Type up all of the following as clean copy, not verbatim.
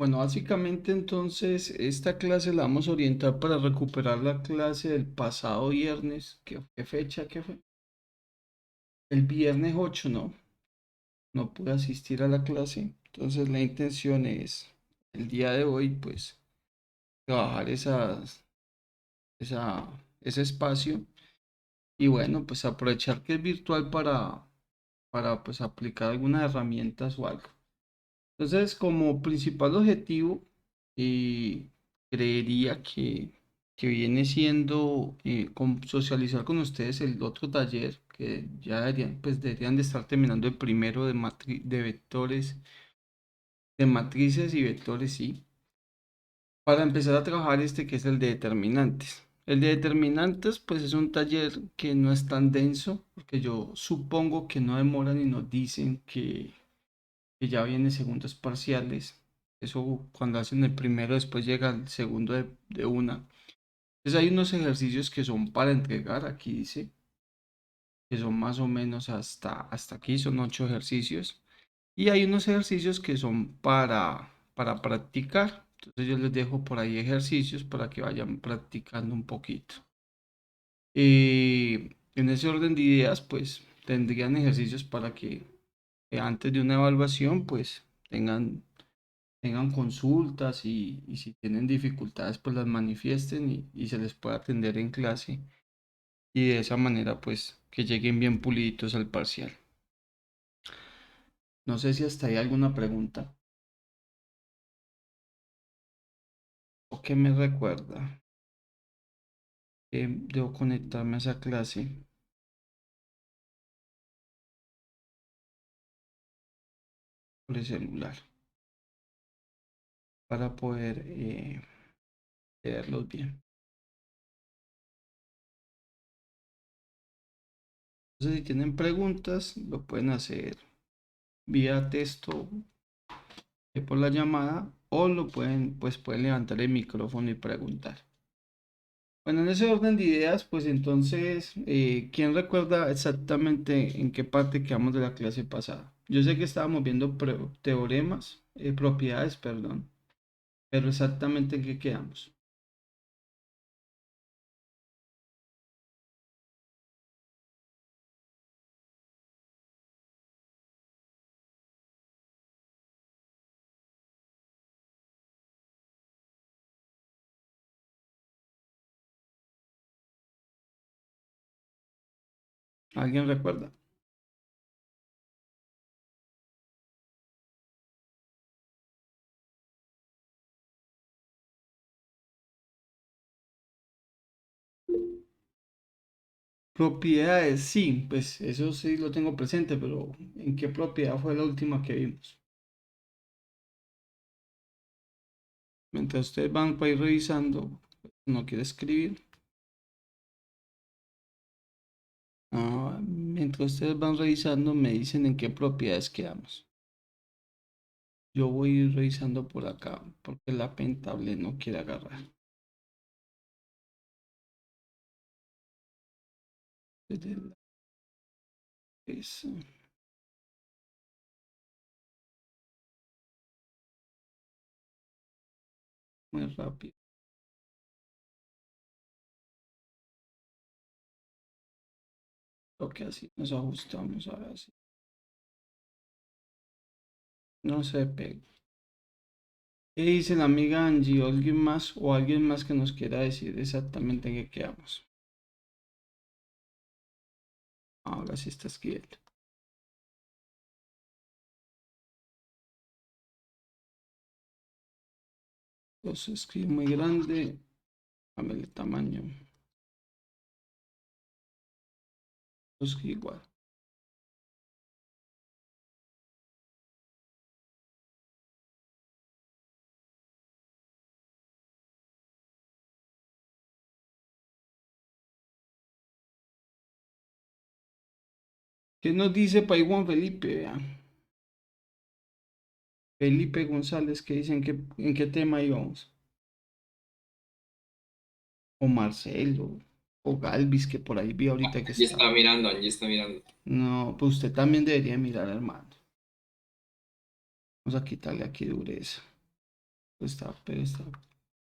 Bueno, básicamente entonces esta clase la vamos a orientar para recuperar la clase del pasado viernes. ¿Qué fecha? ¿Qué fue? El viernes 8, ¿no? No pude asistir a la clase. Entonces la intención es el día de hoy, pues, trabajar esa, ese espacio y bueno, pues aprovechar que es virtual para pues aplicar algunas herramientas o algo. Entonces, como principal objetivo, eh, creería que viene siendo socializar con ustedes el otro taller que ya deberían, pues deberían de estar terminando el primero de vectores, de matrices y vectores, sí, para empezar a trabajar este que es el de determinantes. El de determinantes, pues es un taller que no es tan denso, porque yo supongo que no demoran y nos dicen que ya viene segundos parciales. Eso cuando hacen el primero, después llega el segundo de una. Entonces hay unos ejercicios que son para entregar, aquí dice, que son más o menos hasta aquí, son 8 ejercicios. Y hay unos ejercicios que son para practicar. Entonces yo les dejo por ahí ejercicios para que vayan practicando un poquito. En ese orden de ideas, pues tendrían ejercicios para que antes de una evaluación, pues tengan consultas y si tienen dificultades, pues las manifiesten y se les pueda atender en clase y de esa manera, pues que lleguen bien puliditos al parcial. No sé si hasta ahí alguna pregunta o qué me recuerda. Debo conectarme a esa clase por el celular para poder leerlos bien. Entonces, si tienen preguntas, lo pueden hacer vía texto por la llamada o lo pueden levantar el micrófono y preguntar. Bueno, en ese orden de ideas, pues entonces, ¿quién recuerda exactamente en qué parte quedamos de la clase pasada? Yo sé que estábamos viendo teoremas, propiedades, perdón, pero exactamente en qué quedamos. ¿Alguien recuerda? Propiedades, sí, pues eso sí lo tengo presente, pero ¿en qué propiedad fue la última que vimos? Mientras ustedes van para ir revisando, no quiere escribir. Mientras ustedes van revisando, me dicen en qué propiedades quedamos. Yo voy a ir revisando por acá porque la pentable no quiere agarrar. Desde es muy rápido. Lo que así nos ajustamos ahora sí. No se pega. ¿Qué dice la amiga Angie? ¿O alguien más que nos quiera decir exactamente en qué quedamos? Ahora sí está escribiendo. Los escribe muy grande. Dame el tamaño. Lo escribe igual. ¿Qué nos dice Pai Juan Felipe? Vea. Felipe González, ¿qué dicen en qué tema íbamos? O Marcelo, o Galvis, que por ahí vi ahorita que Allí está estaba. mirando, allí está mirando. No, pues usted también debería mirar, hermano. Vamos a quitarle aquí dureza. Está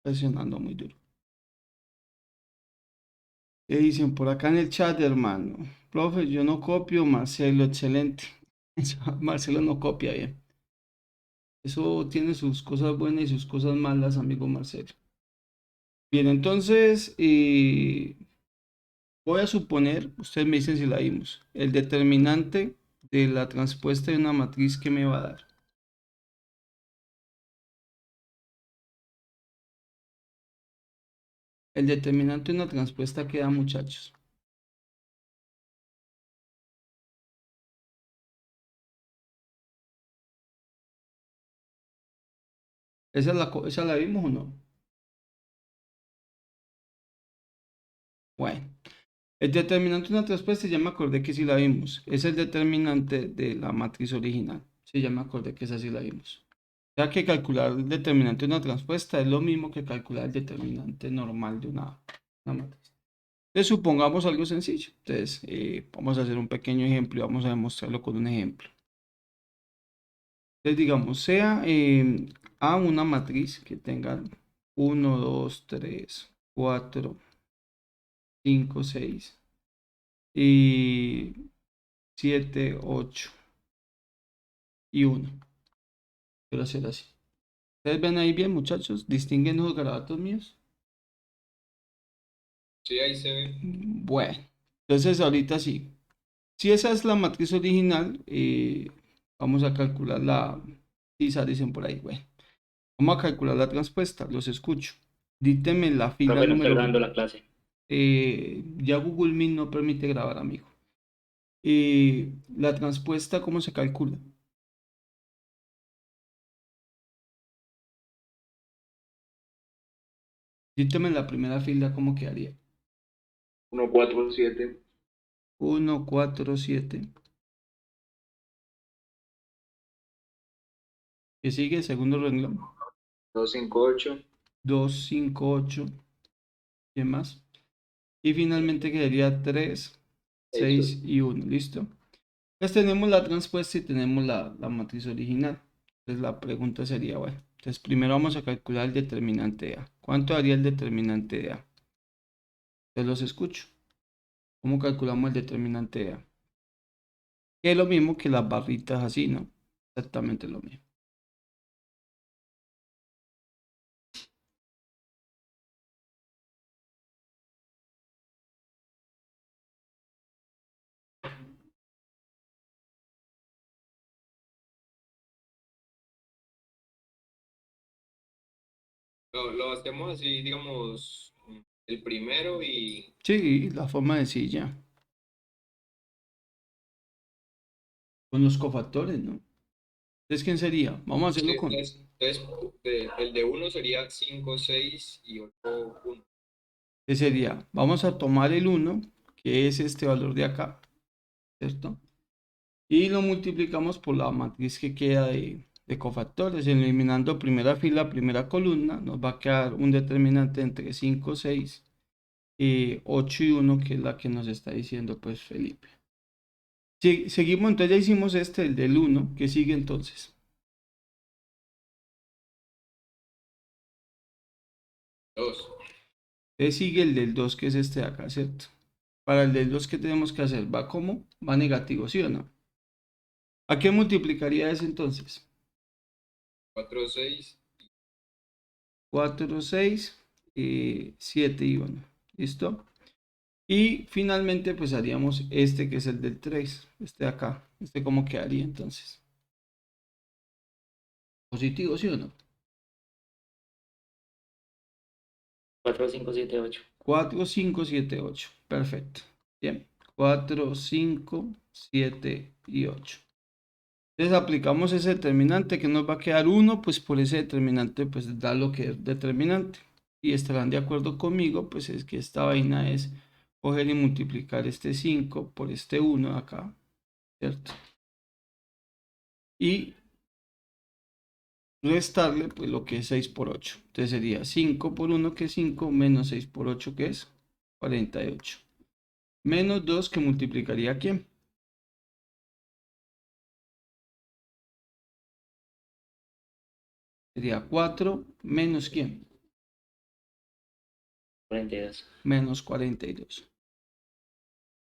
presionando muy duro. ¿Qué dicen por acá en el chat, hermano? Profe, yo no copio, Marcelo, excelente. Marcelo no copia bien. Eso tiene sus cosas buenas y sus cosas malas, amigo Marcelo. Bien, entonces, voy a suponer, ustedes me dicen si la vimos, el determinante de la transpuesta de una matriz que me va a dar. El determinante de una transpuesta que da, muchachos. ¿Esa la vimos o no? Bueno, el determinante de una transpuesta ya me acordé que sí la vimos. Es el determinante de la matriz original. Sí, ya me acordé que esa sí la vimos. Ya que calcular el determinante de una transpuesta es lo mismo que calcular el determinante normal de una matriz. Entonces, supongamos algo sencillo. Entonces, vamos a hacer un pequeño ejemplo y vamos a demostrarlo con un ejemplo. Entonces, digamos, sea A una matriz que tenga 1, 2, 3, 4, 5, 6 y 7, 8 y 1. Quiero hacer así. ¿Ustedes ven ahí bien, muchachos? ¿Distinguen los garabatos míos? Sí, ahí se ve. Bueno, entonces ahorita sí. Si esa es la matriz original, vamos a calcular la... Quizás dicen por ahí, bueno. Vamos a calcular la transpuesta, los escucho. Dítenme la fila Profe, no está número... grabando la clase. ya Google Meet no permite grabar, amigo. La transpuesta, ¿cómo se calcula? Dítenme la primera fila, ¿cómo quedaría? 147. 1, 4, 7. ¿Qué sigue? Segundo renglón. 258. 2, 5, 8. ¿Qué más? Y finalmente quedaría 3, 6. 6 y 1. ¿Listo? Entonces tenemos la transpuesta y tenemos la matriz original. Entonces la pregunta sería, bueno, entonces primero vamos a calcular el determinante de A. ¿Cuánto daría el determinante de A? Entonces los escucho. ¿Cómo calculamos el determinante de A? Que es lo mismo que las barritas así, ¿no? Exactamente lo mismo. Lo hacemos así, digamos, el primero y Sí, la forma de silla. Con los cofactores, ¿no? Entonces, ¿quién sería? Vamos a sí, hacerlo con... el de uno sería 5 6 y 8 1. ¿Qué sería? Vamos a tomar el 1, que es este valor de acá, ¿cierto? Y lo multiplicamos por la matriz que queda de cofactores. Eliminando primera fila, primera columna, nos va a quedar un determinante entre 5, 6, 8 y 1, que es la que nos está diciendo pues Felipe. Seguimos, entonces ya hicimos este, el del 1, que sigue entonces. 2. Sigue el del 2, que es este de acá, ¿cierto? Para el del 2, ¿qué tenemos que hacer? ¿Va como? Va negativo, ¿sí o no? ¿A qué multiplicaría ese entonces? 4 6. 4, 6, 7 y 1. ¿Listo? Y finalmente pues haríamos este que es el del 3, este de acá. Este cómo quedaría entonces. Positivo, ¿sí o no? 4 5 7 8. 4, 5, 7, 8. Perfecto. Bien. 4, 5, 7 y 8. Entonces aplicamos ese determinante que nos va a quedar 1, pues por ese determinante pues da lo que es determinante. Y estarán de acuerdo conmigo, pues es que esta vaina es coger y multiplicar este 5 por este 1 acá, ¿cierto? Y restarle pues lo que es 6 por 8. Entonces sería 5 por 1 que es 5 menos 6 por 8 que es 48. Menos 2 que multiplicaría ¿a quién? Sería 4 menos ¿quién? 42. Menos 42.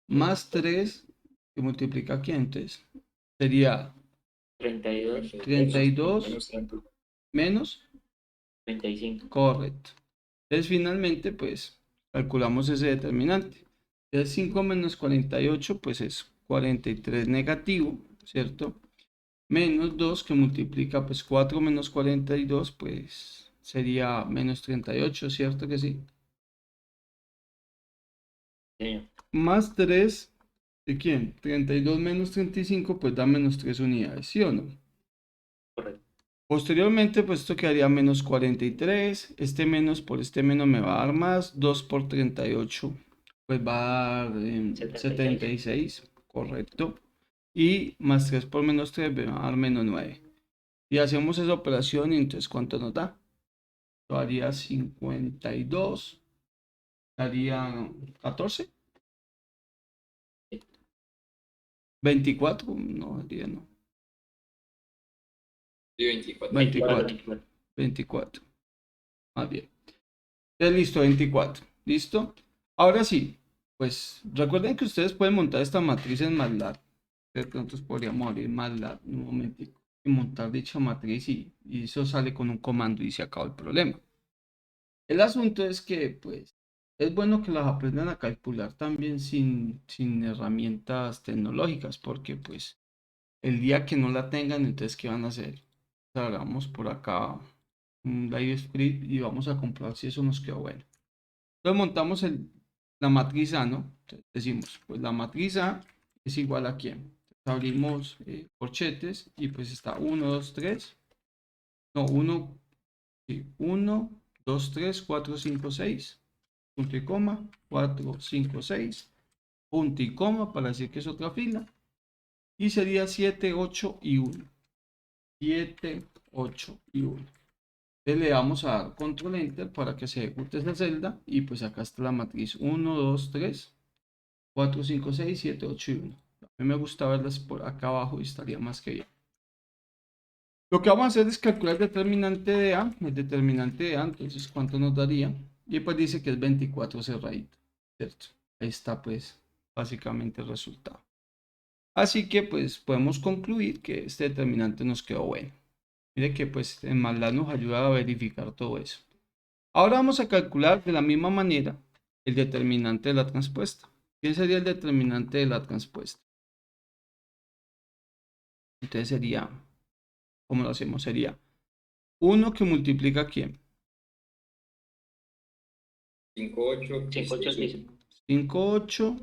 Más 3 que multiplica ¿quién? Entonces sería 32. 32 Menos 30. menos, 35. correcto. Entonces finalmente pues calculamos ese determinante. Entonces 5 menos 48 pues es 43 negativo, ¿cierto? Menos 2 que multiplica pues 4 menos 42 pues sería menos 38, ¿cierto que sí? Sí. Más 3, ¿de quién? 32 menos 35 pues da menos 3 unidades, ¿sí o no? Correcto. Posteriormente pues esto quedaría menos 43, este menos por este menos me va a dar más, 2 por 38 pues va a dar 76, correcto. Y más 3 por menos 3 me va a dar menos 9. Y hacemos esa operación y entonces ¿cuánto nos da? Lo haría 52, haría 14, 24, no, haría no, Sí, 24. 24, 24. 24, más bien. Ya listo, 24, ¿listo? Ahora sí, pues recuerden que ustedes pueden montar esta matriz en MATLAB. Entonces podríamos abrir MATLAB un momentico y montar dicha matriz y eso sale con un comando y se acaba el problema. El asunto es que, pues, es bueno que las aprendan a calcular también sin herramientas tecnológicas, porque, pues, el día que no la tengan, entonces, ¿qué van a hacer? Hagamos por acá un live script y vamos a comprobar si eso nos quedó bueno. Entonces, montamos la matriz A, ¿no? Entonces, decimos, pues, la matriz A es igual a ¿quién? Entonces, abrimos corchetes y, pues, está 1, 2, 3. No, 1, sí, 1, 2, 3, 4, 5, 6. Punto y coma, 4, 5, 6, punto y coma para decir que es otra fila. Y sería 7, 8 y 1. 7, 8 y 1. Entonces le damos a dar control enter para que se ejecute esa celda. Y pues acá está la matriz 1, 2, 3, 4, 5, 6, 7, 8 y 1. A mí me gusta verlas por acá abajo y estaría más que bien. Lo que vamos a hacer es calcular el determinante de A. El determinante de A, entonces, ¿cuánto nos daría? Y pues dice que es 24 cerradito, ¿cierto? Ahí está pues básicamente el resultado. Así que pues podemos concluir que este determinante nos quedó bueno. Mire que pues en MATLAB nos ayuda a verificar todo eso. Ahora vamos a calcular de la misma manera el determinante de la transpuesta. ¿Quién sería el determinante de la transpuesta? Entonces sería, ¿cómo lo hacemos? Sería 1 que multiplica ¿quién? 5, 8, 5, 8, 6. 5, 8,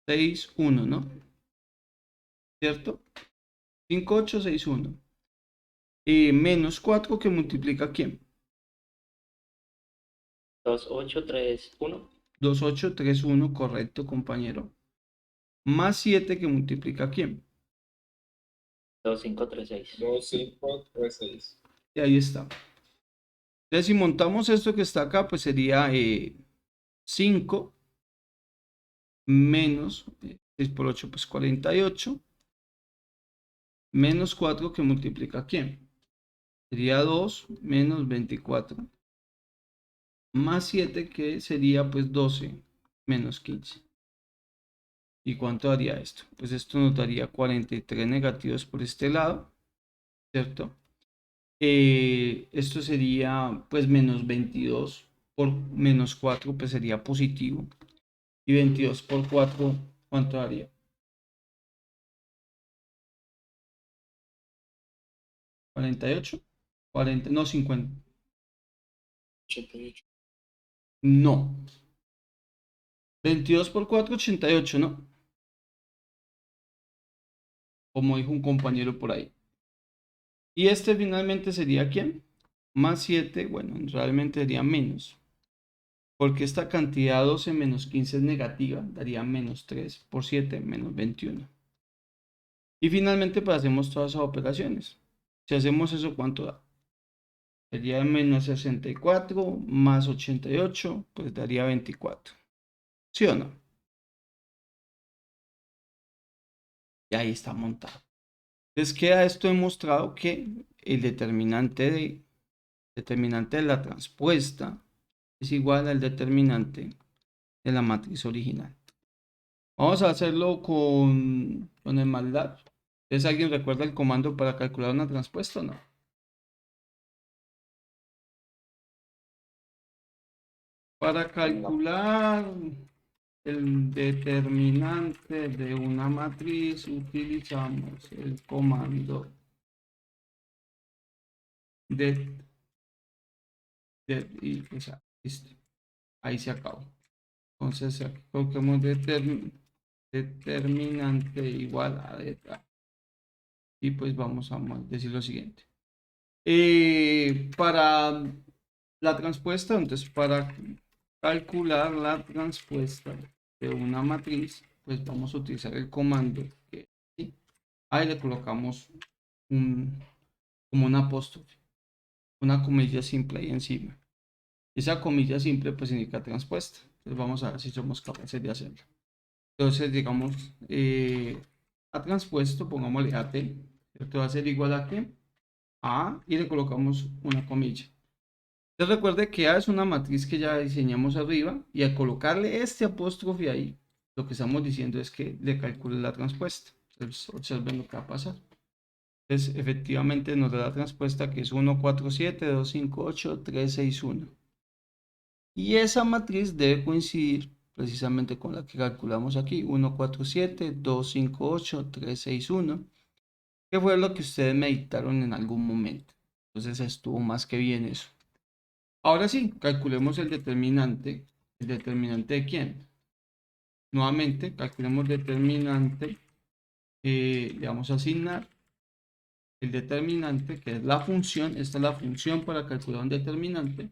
6, 1, ¿no? ¿Cierto? 5, 8, 6, 1. Y menos 4 que multiplica ¿quién? 2, 8, 3, 1. 2, 8, 3, 1, correcto, compañero. Más 7 que multiplica ¿quién? 2, 5, 3, 6. 2, 5, 3, 6. Y ahí está. Entonces, si montamos esto que está acá, pues sería 5 menos 6 por 8, pues 48. Menos 4 que multiplica ¿quién? Sería 2 menos 24. Más 7 que sería pues 12 menos 15. ¿Y cuánto daría esto? Pues esto nos daría 43 negativos por este lado, ¿cierto? Esto sería pues menos 22 por menos 4 pues sería positivo. Y 22 por 4, ¿cuánto daría? 48, 40, no 50. 88. No. 22 por 4, 88, ¿no? Como dijo un compañero por ahí. Y este finalmente sería ¿quién? Más 7, bueno, realmente sería menos. Porque esta cantidad 12 menos 15 es negativa, daría menos 3 por 7, menos 21. Y finalmente pues hacemos todas esas operaciones. Si hacemos eso, ¿cuánto da? Sería menos 64 más 88, pues daría 24. ¿Sí o no? Y ahí está montado. Entonces queda esto demostrado que el determinante de la transpuesta es igual al determinante de la matriz original. Vamos a hacerlo con el MATLAB. ¿Entonces alguien recuerda el comando para calcular una transpuesta o no? Para calcular el determinante de una matriz utilizamos el comando y pues, listo. Ahí se acabó. Entonces aquí colocamos determinante igual a delta. Y pues vamos a decir lo siguiente. Para la transpuesta, entonces para calcular la transpuesta de una matriz, pues vamos a utilizar el comando que ¿sí? Ahí le colocamos como un apóstrofe, una comilla simple ahí encima. Esa comilla simple pues indica transpuesta. Entonces vamos a ver si somos capaces de hacerlo. Entonces digamos, a transpuesto, pongámosle AT, esto va a ser igual a ¿qué? A y le colocamos una comilla. Entonces recuerde que A es una matriz que ya diseñamos arriba y al colocarle este apóstrofe ahí, lo que estamos diciendo es que le calcule la transpuesta. Entonces observen lo que va a pasar. Entonces efectivamente nos da la transpuesta que es 1, 4, 7, 2, 5, 8, 3, 6, 1. Y esa matriz debe coincidir precisamente con la que calculamos aquí, 1, 4, 7, 2, 5, 8, 3, 6, 1, que fue lo que ustedes meditaron en algún momento. Entonces estuvo más que bien eso. Ahora sí, calculemos el determinante. ¿El determinante de quién? Nuevamente, calculemos determinante. Le vamos a asignar el determinante, que es la función. Esta es la función para calcular un determinante.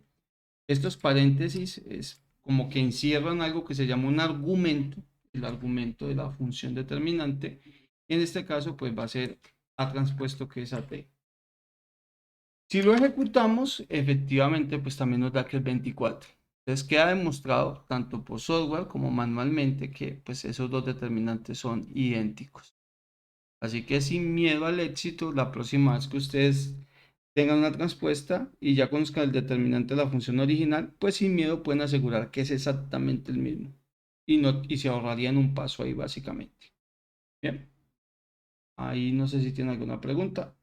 Estos paréntesis es como que encierran algo que se llama un argumento, el argumento de la función determinante. En este caso, pues va a ser A transpuesto que es AT. Si lo ejecutamos, efectivamente, pues también nos da que es 24. Entonces queda demostrado tanto por software como manualmente que pues esos dos determinantes son idénticos. Así que sin miedo al éxito, la próxima vez que ustedes tengan una transpuesta y ya conozcan el determinante de la función original, pues sin miedo pueden asegurar que es exactamente el mismo. Y se ahorrarían un paso ahí básicamente. Bien. Ahí no sé si tienen alguna pregunta.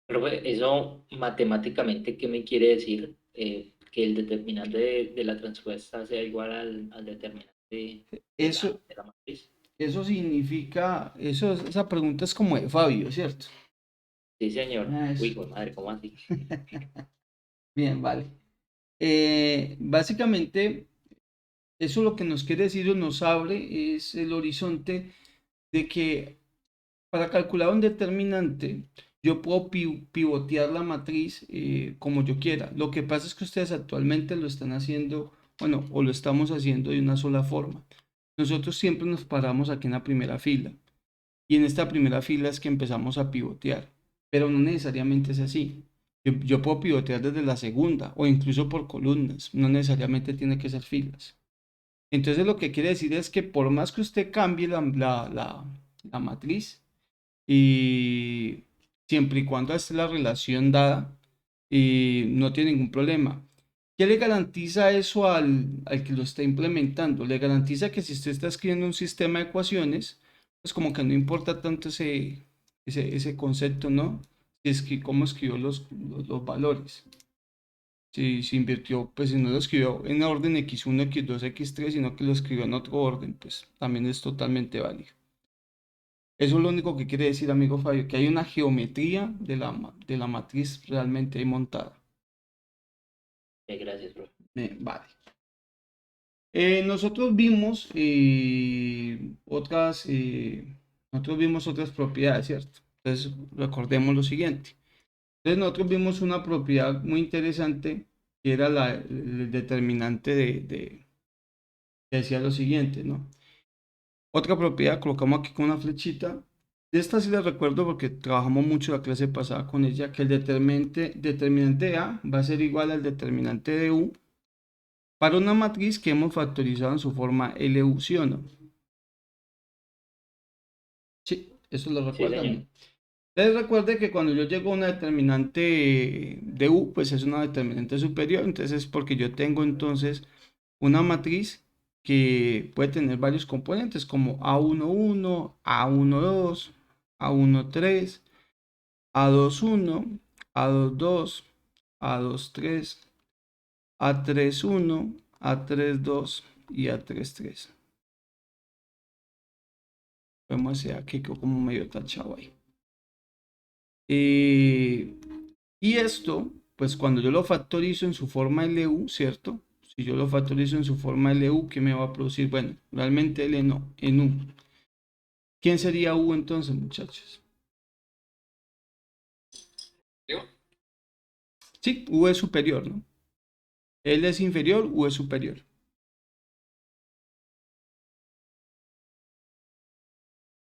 Profe, eso matemáticamente, ¿qué me quiere decir? Que el determinante de la transpuesta sea igual al determinante Eso, de la matriz. eso significa, esa pregunta es como de Fabio, ¿cierto? Sí, señor. Uy, Eso. hijo de madre, ¿cómo así? Bien, vale. Básicamente, eso lo que nos quiere decir o nos abre es el horizonte de que para calcular un determinante, yo puedo pivotear la matriz como yo quiera. Lo que pasa es que ustedes actualmente lo están haciendo, bueno, o lo estamos haciendo de una sola forma. Nosotros siempre nos paramos aquí en la primera fila. Y en esta primera fila es que empezamos a pivotear. Pero no necesariamente es así. Yo puedo pivotear desde la segunda o incluso por columnas. No necesariamente tiene que ser filas. Entonces lo que quiere decir es que por más que usted cambie la matriz, y siempre y cuando esté la relación dada, y no tiene ningún problema. ¿Qué le garantiza eso al que lo está implementando? Le garantiza que si usted está escribiendo un sistema de ecuaciones, pues como que no importa tanto ese concepto, ¿no? Si es que cómo escribió los valores. Si invirtió, pues si no lo escribió en orden x1, x2, x3, sino que lo escribió en otro orden, pues también es totalmente válido. Eso es lo único que quiere decir, amigo Fabio, que hay una geometría de la matriz realmente ahí montada. Gracias, profe. Vale. Nosotros vimos nosotros vimos otras propiedades, ¿cierto? Entonces, recordemos lo siguiente. Entonces, nosotros vimos una propiedad muy interesante que era el determinante que decía lo siguiente, ¿no? Otra propiedad, colocamos aquí con una flechita. De esta sí la recuerdo porque trabajamos mucho la clase pasada con ella, que el determinante de A va a ser igual al determinante de U para una matriz que hemos factorizado en su forma LU, ¿sí o no? Sí, Eso lo Sí, recuerdan, señor. ¿no? Entonces recuerde que cuando yo llego a una determinante de U, pues es una determinante superior, entonces es porque yo tengo entonces una matriz que puede tener varios componentes como A11, A12, A13, A21, A22, A23, A31, A32 y A33. Vemos aquí como medio tachado ahí. Y esto, pues cuando yo lo factorizo en su forma LU, ¿cierto? Si yo lo factorizo en su forma LU, ¿qué me va a producir? Bueno, realmente L no, en U. ¿Quién sería U entonces, muchachos? ¿Yo? Sí, U es superior, ¿no? L es inferior, U es superior.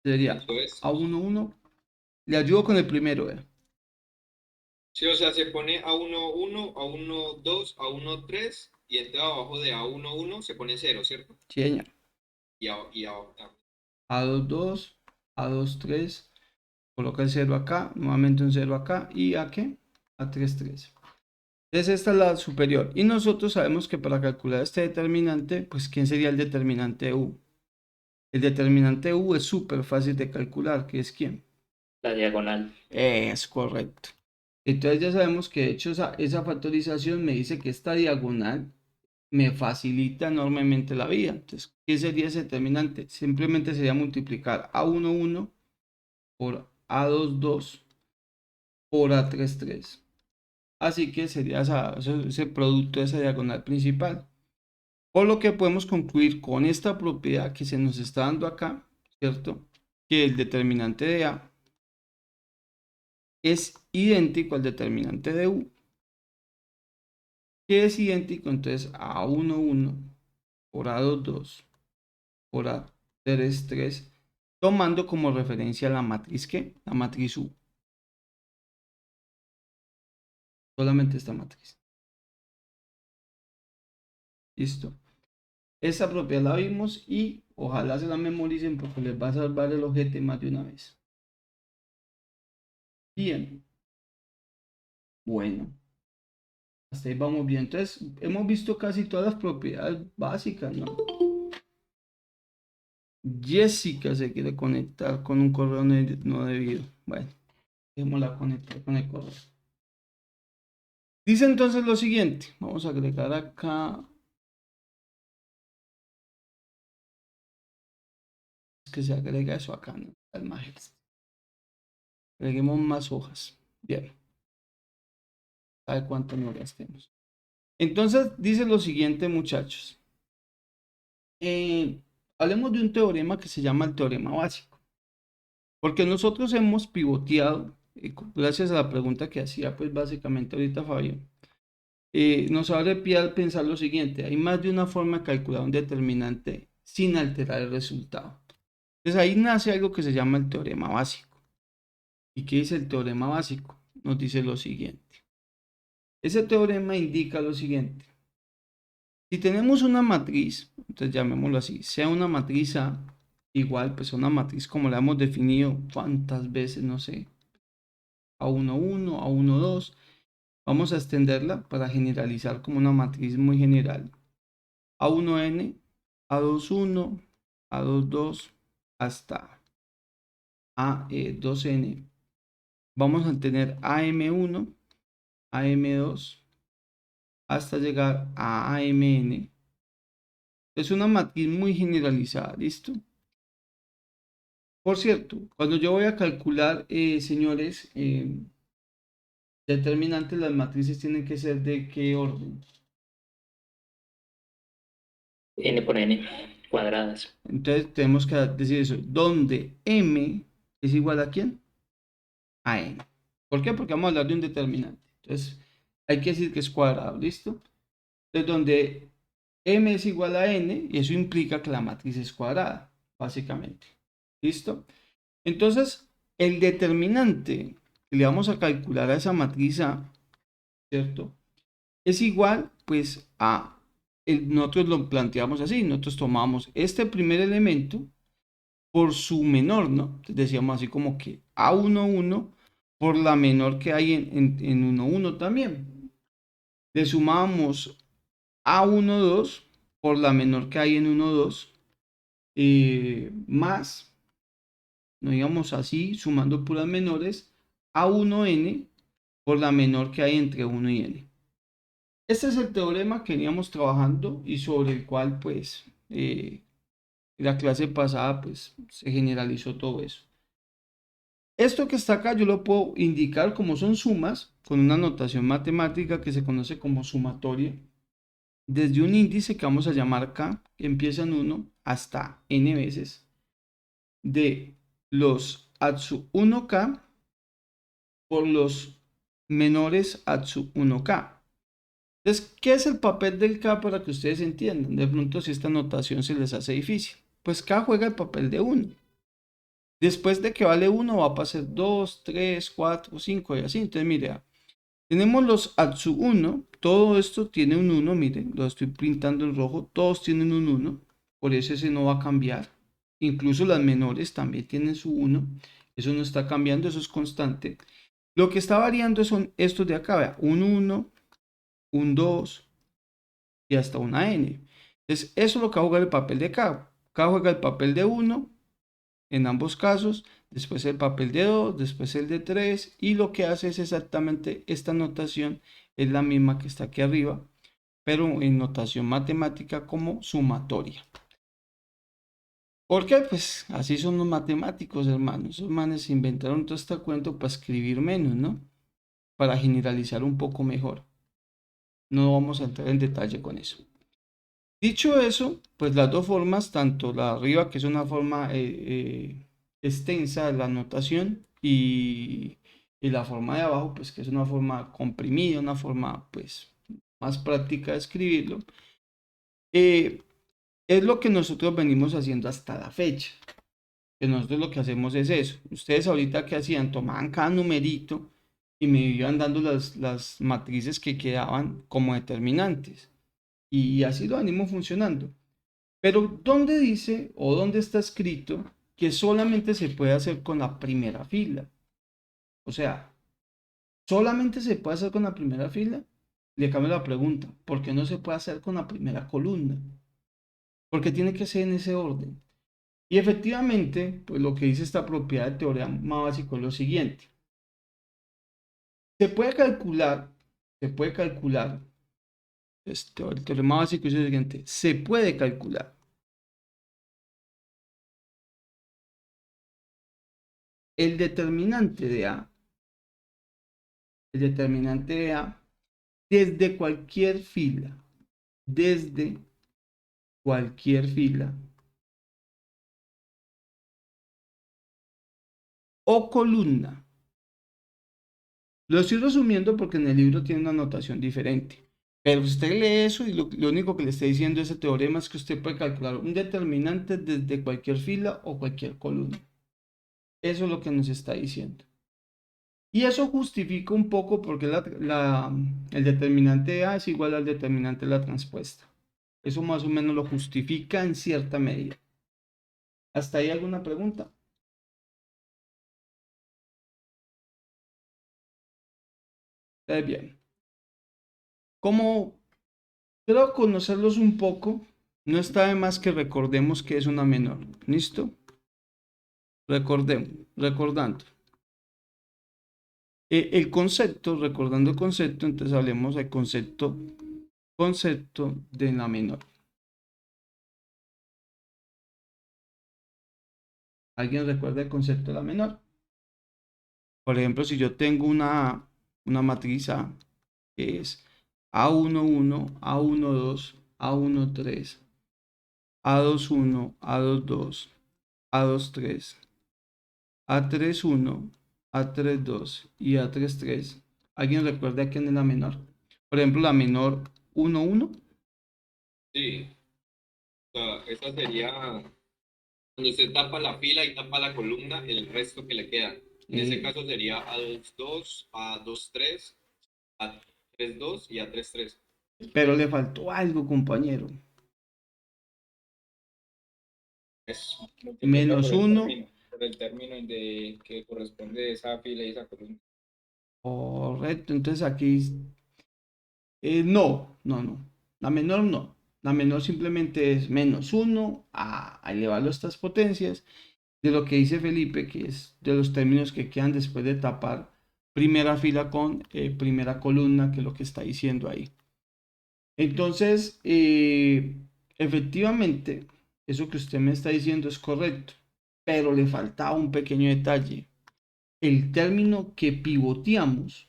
Sería Eso es. A11. Le ayudo con el primero, ¿eh? Sí, o sea, se pone A11, A12, A13 y entra abajo de A11 se pone 0, ¿cierto? Sí, señor. Y abajo también. A22, A23. Coloca el 0 acá, nuevamente un 0 acá. ¿Y a qué? A33. Entonces esta es la superior. Y nosotros sabemos que para calcular este determinante, pues ¿quién sería el determinante U? El determinante U es súper fácil de calcular, ¿que es quién? La diagonal. Es correcto. Entonces ya sabemos que de hecho esa factorización me dice que esta diagonal me facilita enormemente la vida. Entonces, ¿qué sería ese determinante? Simplemente sería multiplicar A11 por A22 por A33. Así que sería ese producto de esa diagonal principal. Por lo que podemos concluir con esta propiedad que se nos está dando acá, ¿cierto? Que el determinante de A es idéntico al determinante de U, que es idéntico entonces a A11 por A22 por A33, tomando como referencia la matriz ¿qué? La matriz U. Solamente esta matriz. ¿Listo? Esa propiedad la vimos y ojalá se la memoricen porque les va a salvar el ojete más de una vez. Bien, bueno, hasta ahí vamos bien. Entonces, hemos visto casi todas las propiedades básicas, ¿no? Jessica se quiere conectar con un correo no debido. Bueno, démosla conectar con el correo. Dice entonces lo siguiente. Vamos a agregar acá. Es que se agrega eso acá, ¿no? Al margen. Agreguemos más hojas. Bien. A ver cuánto nos gastemos. Entonces, dice lo siguiente, muchachos. Hablemos de un teorema que se llama el teorema básico. Porque nosotros hemos pivoteado, gracias a la pregunta que hacía, pues básicamente ahorita Fabio, nos abre pie al pensar lo siguiente: hay más de una forma de calcular un determinante sin alterar el resultado. Entonces ahí nace algo que se llama el teorema básico. ¿Y qué dice el teorema básico? Nos dice lo siguiente. Ese teorema indica lo siguiente. Si tenemos una matriz, entonces llamémoslo así, sea una matriz A, igual, pues una matriz como la hemos definido cuántas veces, no sé, A11, A12, vamos a extenderla para generalizar como una matriz muy general. A1n, A21, A22, hasta A2n. Vamos a tener AM1, AM2, hasta llegar a AMN. Es una matriz muy generalizada, ¿listo? Por cierto, cuando yo voy a calcular, señores, determinantes, las matrices tienen que ser ¿de qué orden? N por N cuadradas. Entonces tenemos que decir eso, donde M es igual ¿a quién? A N. ¿Por qué? Porque vamos a hablar de un determinante. Entonces hay que decir que es cuadrado, ¿listo? Entonces donde M es igual a N, y eso implica que la matriz es cuadrada, básicamente. ¿Listo? Entonces, el determinante que le vamos a calcular a esa matriz A, ¿cierto? Es igual, pues, nosotros lo planteamos así, nosotros tomamos este primer elemento por su menor, ¿no? Entonces decíamos así como que A11 por la menor que hay en 11 también. Le sumábamos A12 por la menor que hay en 12 más, no íbamos así, sumando puras menores, A1n por la menor que hay entre 1 y n. Este es el teorema que veníamos trabajando y sobre el cual, pues, la clase pasada, pues, se generalizó todo eso. Esto que está acá yo lo puedo indicar como son sumas, con una notación matemática que se conoce como sumatoria, desde un índice que vamos a llamar K, que empieza en 1 hasta n veces, de los ATSU 1K por los menores ATSU 1K. Entonces, ¿qué es el papel del K para que ustedes entiendan? De pronto, si esta notación se les hace difícil. Pues K juega el papel de 1. Después de que vale 1, va a pasar 2, 3, 4, 5 y así. Entonces, mire, tenemos los ATSU 1. Todo esto tiene un 1, miren, lo estoy pintando en rojo. Todos tienen un 1. Por eso ese no va a cambiar. Incluso las menores también tienen su 1. Eso no está cambiando, eso es constante. Lo que está variando son estos de acá, vea, un 1, un 2 y hasta una n. Entonces, eso es lo que va a jugar el papel de K. K juega el papel de 1 en ambos casos, después el papel de 2, después el de 3 y lo que hace es exactamente esta notación, es la misma que está aquí arriba, pero en notación matemática como sumatoria. ¿Por qué? Pues así son los matemáticos, hermanos. Esos manes se inventaron todo este cuento para escribir menos, ¿no? Para generalizar un poco mejor. No vamos a entrar en detalle con eso. Dicho eso, pues las dos formas, tanto la de arriba, que es una forma extensa de la notación, y la forma de abajo, pues que es una forma comprimida, una forma pues más práctica de escribirlo, eh, es lo que nosotros venimos haciendo hasta la fecha. Que nosotros lo que hacemos es eso. Ustedes ahorita que hacían, tomaban cada numerito y me iban dando las matrices que quedaban como determinantes. Y así lo venimos funcionando. Pero ¿dónde dice o dónde está escrito que solamente se puede hacer con la primera fila? O sea, solamente se puede hacer con la primera fila. Le cambio la pregunta, ¿por qué no se puede hacer con la primera columna? Porque tiene que ser en ese orden. Y efectivamente, pues lo que dice esta propiedad de teorema básico es lo siguiente. Se puede calcular, el teorema básico es el siguiente, se puede calcular el determinante de A, el determinante de A desde desde cualquier fila o columna. Lo estoy resumiendo porque en el libro tiene una notación diferente. Pero usted lee eso y lo único que le está diciendo ese teorema es que usted puede calcular un determinante desde cualquier fila o cualquier columna. Eso es lo que nos está diciendo. Y eso justifica un poco porque el determinante de A es igual al determinante de la transpuesta. Eso más o menos lo justifica en cierta medida. ¿Hasta ahí alguna pregunta? Bien. Como quiero conocerlos un poco, no está de más que recordemos que es una menor. ¿Listo? Recordando. El concepto, recordando el concepto, entonces hablemos del concepto de la menor. ¿Alguien recuerda el concepto de la menor? Por ejemplo, si yo tengo una matriz A, que es A11, A12, A13, A21, A22, A23, A31, A32 y A33. ¿Alguien recuerda quién es la menor? Por ejemplo, la menor 11. Sí, o sea, esa sería cuando usted tapa la fila y tapa la columna, el resto que le queda. En ese Eh, caso sería A22, A23, A32 y A33. pero le faltó algo, compañero. Es Menos 1. Por el término de que corresponde esa fila y esa columna. Correcto. Entonces aquí no. La menor no. La menor simplemente es menos 1 a elevarlo a estas potencias de lo que dice Felipe, que es de los términos que quedan después de tapar primera fila con primera columna, que es lo que está diciendo ahí. Entonces, efectivamente, eso que usted me está diciendo es correcto, pero le faltaba un pequeño detalle. El término que pivoteamos,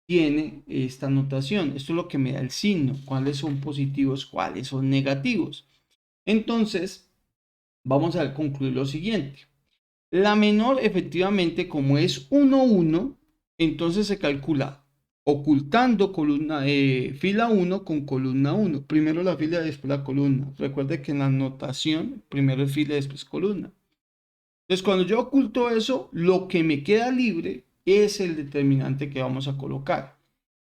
tiene esta notación. Esto es lo que me da el signo, cuáles son positivos, cuáles son negativos. Entonces, vamos a concluir lo siguiente. La menor, efectivamente, como es 1, 1, entonces se calcula ocultando fila 1 con columna 1. Primero la fila y después la columna. Recuerde que en la notación, primero es fila y después columna. Entonces, cuando yo oculto eso, lo que me queda libre es el determinante que vamos a colocar.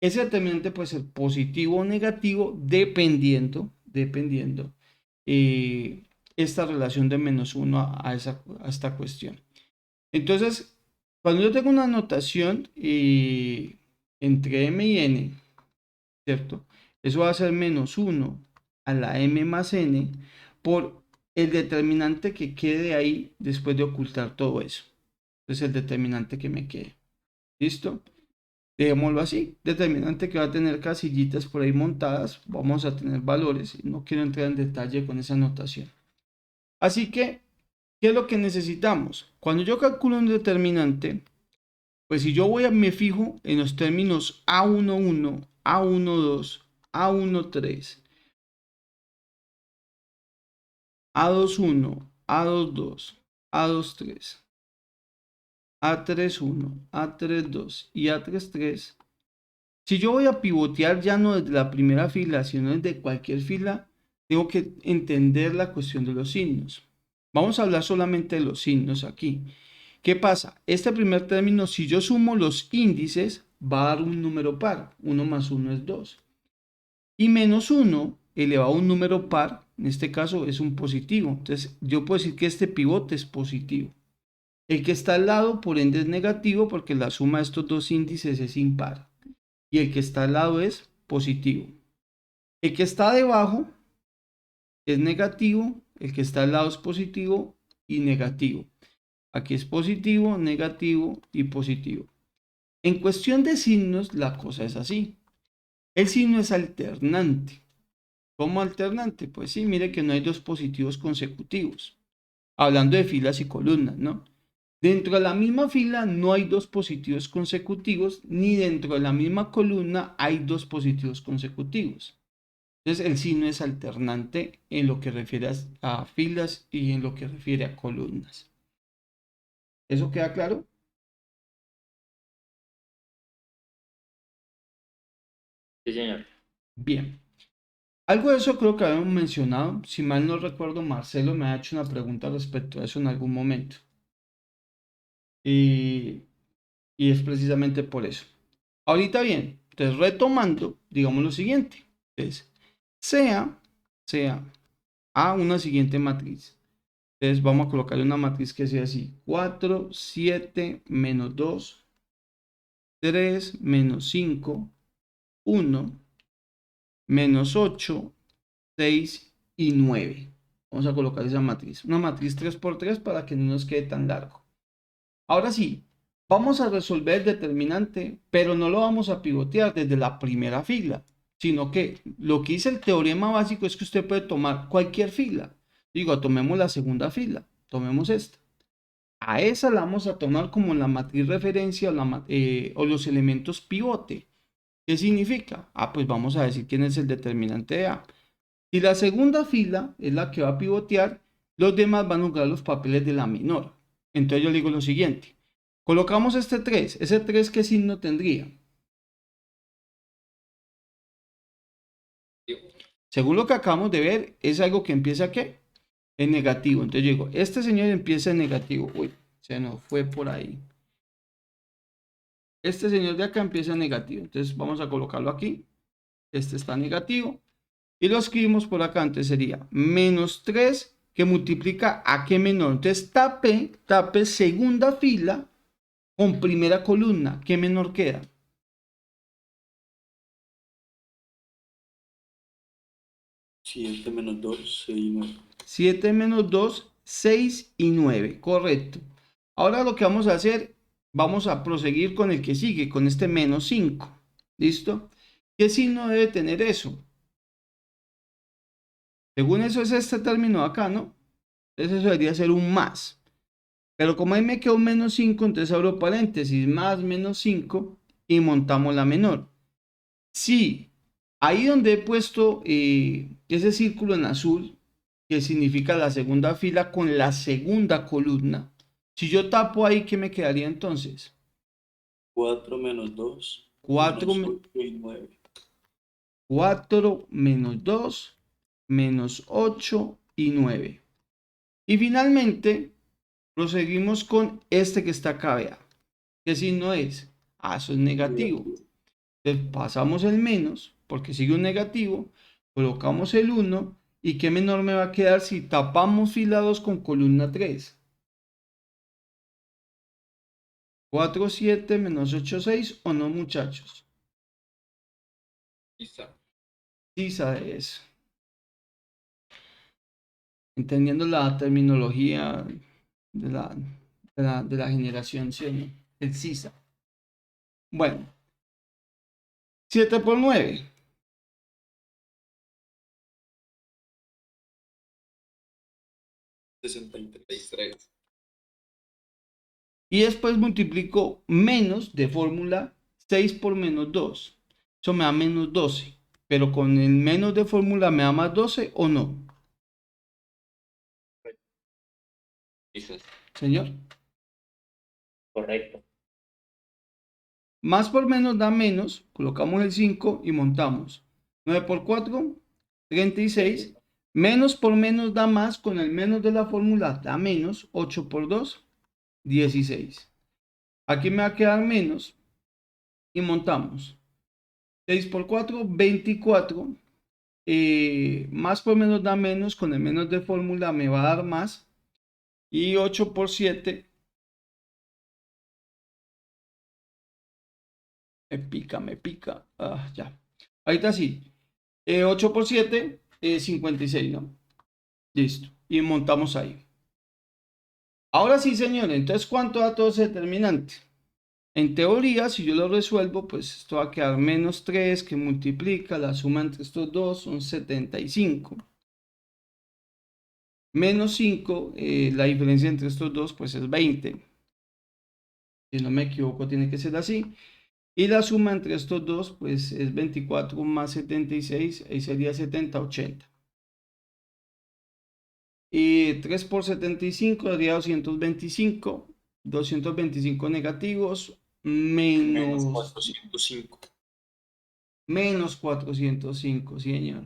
Ese determinante puede ser positivo o negativo dependiendo esta relación de menos 1 a esta cuestión. Entonces, cuando yo tengo una notación entre m y n, ¿cierto? Eso va a ser menos 1 a la m más n por el determinante que quede ahí después de ocultar todo eso. Entonces, el determinante que me quede. ¿Listo? Dejémoslo así. Determinante que va a tener casillitas por ahí montadas. Vamos a tener valores. No quiero entrar en detalle con esa notación. Así que, ¿qué es lo que necesitamos? Cuando yo calculo un determinante, pues si yo me fijo en los términos A11, A12, A13, A21, A22, A23, A31, A32 y A33, si yo voy a pivotear ya no desde la primera fila, sino desde cualquier fila, tengo que entender la cuestión de los signos. Vamos a hablar solamente de los signos aquí. ¿Qué pasa? Este primer término, si yo sumo los índices, va a dar un número par. 1 más 1 es 2. Y menos 1 elevado a un número par, en este caso es un positivo. Entonces, yo puedo decir que este pivote es positivo. El que está al lado, por ende, es negativo porque la suma de estos dos índices es impar. Y el que está al lado es positivo. El que está debajo es negativo, el que está al lado es positivo y negativo. Aquí es positivo, negativo y positivo. En cuestión de signos, la cosa es así. El signo es alternante. ¿Cómo alternante? Pues sí, mire que no hay dos positivos consecutivos. Hablando de filas y columnas, ¿no? Dentro de la misma fila no hay dos positivos consecutivos, ni dentro de la misma columna hay dos positivos consecutivos. Entonces el signo es alternante en lo que refiere a filas y en lo que refiere a columnas. ¿Eso queda claro? Sí, señor. Bien. Algo de eso creo que habíamos mencionado. Si mal no recuerdo, Marcelo me ha hecho una pregunta respecto a eso en algún momento. Y es precisamente por eso. Ahorita bien, entonces retomando, digamos lo siguiente. Entonces, sea A una siguiente matriz. Entonces vamos a colocarle una matriz que sea así. 4, 7, menos 2, 3, menos 5, 1, menos 8, 6 y 9. Vamos a colocar esa matriz. Una matriz 3×3 para que no nos quede tan largo. Ahora sí, vamos a resolver el determinante, pero no lo vamos a pivotear desde la primera fila, sino que lo que dice el teorema básico es que usted puede tomar cualquier fila. Digo, tomemos la segunda fila, tomemos esta. A esa la vamos a tomar como la matriz referencia o los elementos pivote. ¿Qué significa? Pues vamos a decir quién es el determinante de A. Si la segunda fila es la que va a pivotear, los demás van a jugar los papeles de la menor. Entonces yo le digo lo siguiente. Colocamos este 3. ¿Ese 3 qué signo tendría? Según lo que acabamos de ver, es algo que empieza ¿qué? En negativo. Entonces yo digo, este señor empieza en negativo. Uy, se nos fue por ahí. Este señor de acá empieza en negativo. Entonces vamos a colocarlo aquí. Este está negativo. Y lo escribimos por acá, entonces sería menos 3 que multiplica a qué menor. Entonces tape segunda fila con primera columna. ¿Qué menor queda? 7 menos 2, 6 y 9. 7 menos 2, 6 y 9. Correcto. Ahora lo que vamos a hacer, vamos a proseguir con el que sigue, con este menos 5. ¿Listo? ¿Qué signo debe tener eso? Según eso es este término acá, ¿no? Entonces eso debería ser un más. Pero como ahí me quedó un menos 5, entonces abro paréntesis, más menos 5 y montamos la menor. Sí, ahí donde he puesto ese círculo en azul, que significa la segunda fila con la segunda columna. Si yo tapo ahí, ¿qué me quedaría entonces? 4 menos 2, 4, menos 8 y 9. 4 menos 2, menos 8 y 9. Y finalmente, proseguimos con este que está acá, vea. ¿Qué signo es? Ah, eso es negativo. Entonces pasamos el menos, porque sigue un negativo, colocamos el 1, ¿y qué menor me va a quedar si tapamos fila 2 con columna 3? 4, 7, menos 8, 6, ¿o no, muchachos? Quizá. Sí, sabe eso. Entendiendo la terminología de la generación, ¿sí o no? El CISA. Bueno, 7 por 9. 63. Y después multiplico menos de fórmula 6 por menos 2. Eso me da menos 12. Pero con el menos de fórmula me da más 12 o no. Quizás. Señor. Correcto. Más por menos da menos. Colocamos el 5 y montamos. 9 por 4, 36. Menos por menos da más. Con el menos de la fórmula da menos. 8 por 2, 16. Aquí me va a quedar menos. Y montamos. 6 por 4, 24. Más por menos da menos. Con el menos de fórmula me va a dar más. Y 8 por 7. Me pica. Ah, ya. Ahorita sí. 8 por 7, 56, ¿no? Listo. Y montamos ahí. Ahora sí, señores. Entonces, ¿cuánto da todo ese determinante? En teoría, si yo lo resuelvo, pues esto va a quedar menos 3 que multiplica la suma entre estos dos son 75. Menos 5, la diferencia entre estos dos pues es 20. Si no me equivoco, tiene que ser así. Y la suma entre estos dos pues es 24 más 76, ahí sería 70, 80. Y 3 por 75 daría 225. 225 negativos Menos menos 405. menos 405, sí, señor.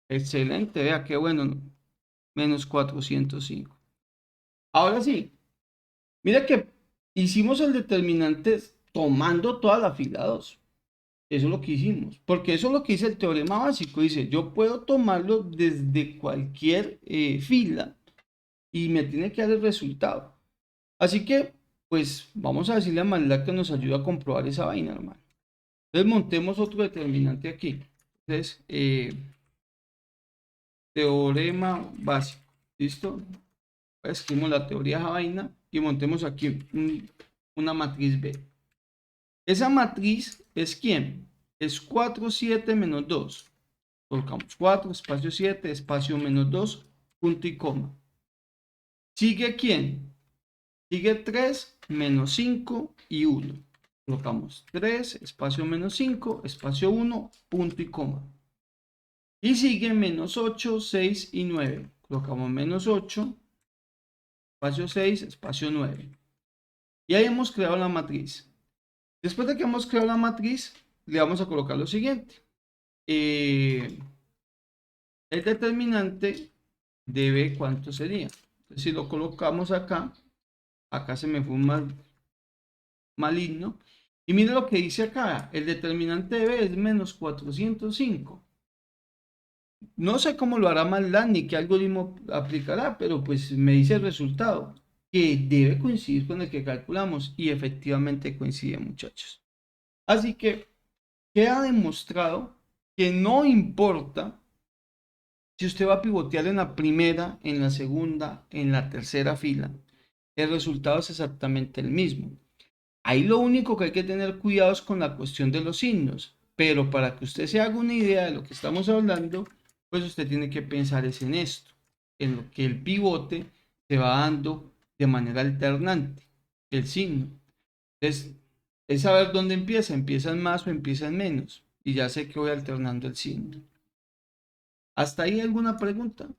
Excelente, vea qué bueno, ¿no? Menos 405. Ahora sí, mira que hicimos el determinante tomando toda la fila 2. Eso es lo que hicimos, porque eso es lo que dice el teorema básico. Dice, yo puedo tomarlo desde cualquier fila y me tiene que dar el resultado. Así que, pues, vamos a decirle a Manila que nos ayuda a comprobar esa vaina, hermano. Entonces, montemos otro determinante aquí. Entonces, teorema básico. ¿Listo? Escribimos la teoría de esa vaina y montemos aquí una matriz B. Esa matriz es ¿quién? Es 4, 7 menos 2. Colocamos 4, espacio 7, espacio menos 2, punto y coma. ¿Sigue quién? Sigue 3, menos 5 y 1. Colocamos 3, espacio menos 5, espacio 1, punto y coma. Y sigue menos 8, 6 y 9. Colocamos menos 8, espacio 6, espacio 9. Y ahí hemos creado la matriz. Después de que hemos creado la matriz, le vamos a colocar lo siguiente. El determinante de B, ¿cuánto sería? Entonces, si lo colocamos acá, acá se me fue un maligno. Y mire lo que dice acá, el determinante de B es menos 405. No sé cómo lo hará MATLAB ni qué algoritmo aplicará, pero pues me dice el resultado, que debe coincidir con el que calculamos y efectivamente coincide, muchachos. Así que queda demostrado que no importa si usted va a pivotear en la primera, en la segunda, en la tercera fila, el resultado es exactamente el mismo. Ahí lo único que hay que tener cuidado es con la cuestión de los signos, pero para que usted se haga una idea de lo que estamos hablando, pues usted tiene que pensar es en esto, en lo que el pivote se va dando de manera alternante, el signo. Entonces, es saber dónde empieza en más o empieza en menos, y ya sé que voy alternando el signo. ¿Hasta ahí alguna pregunta?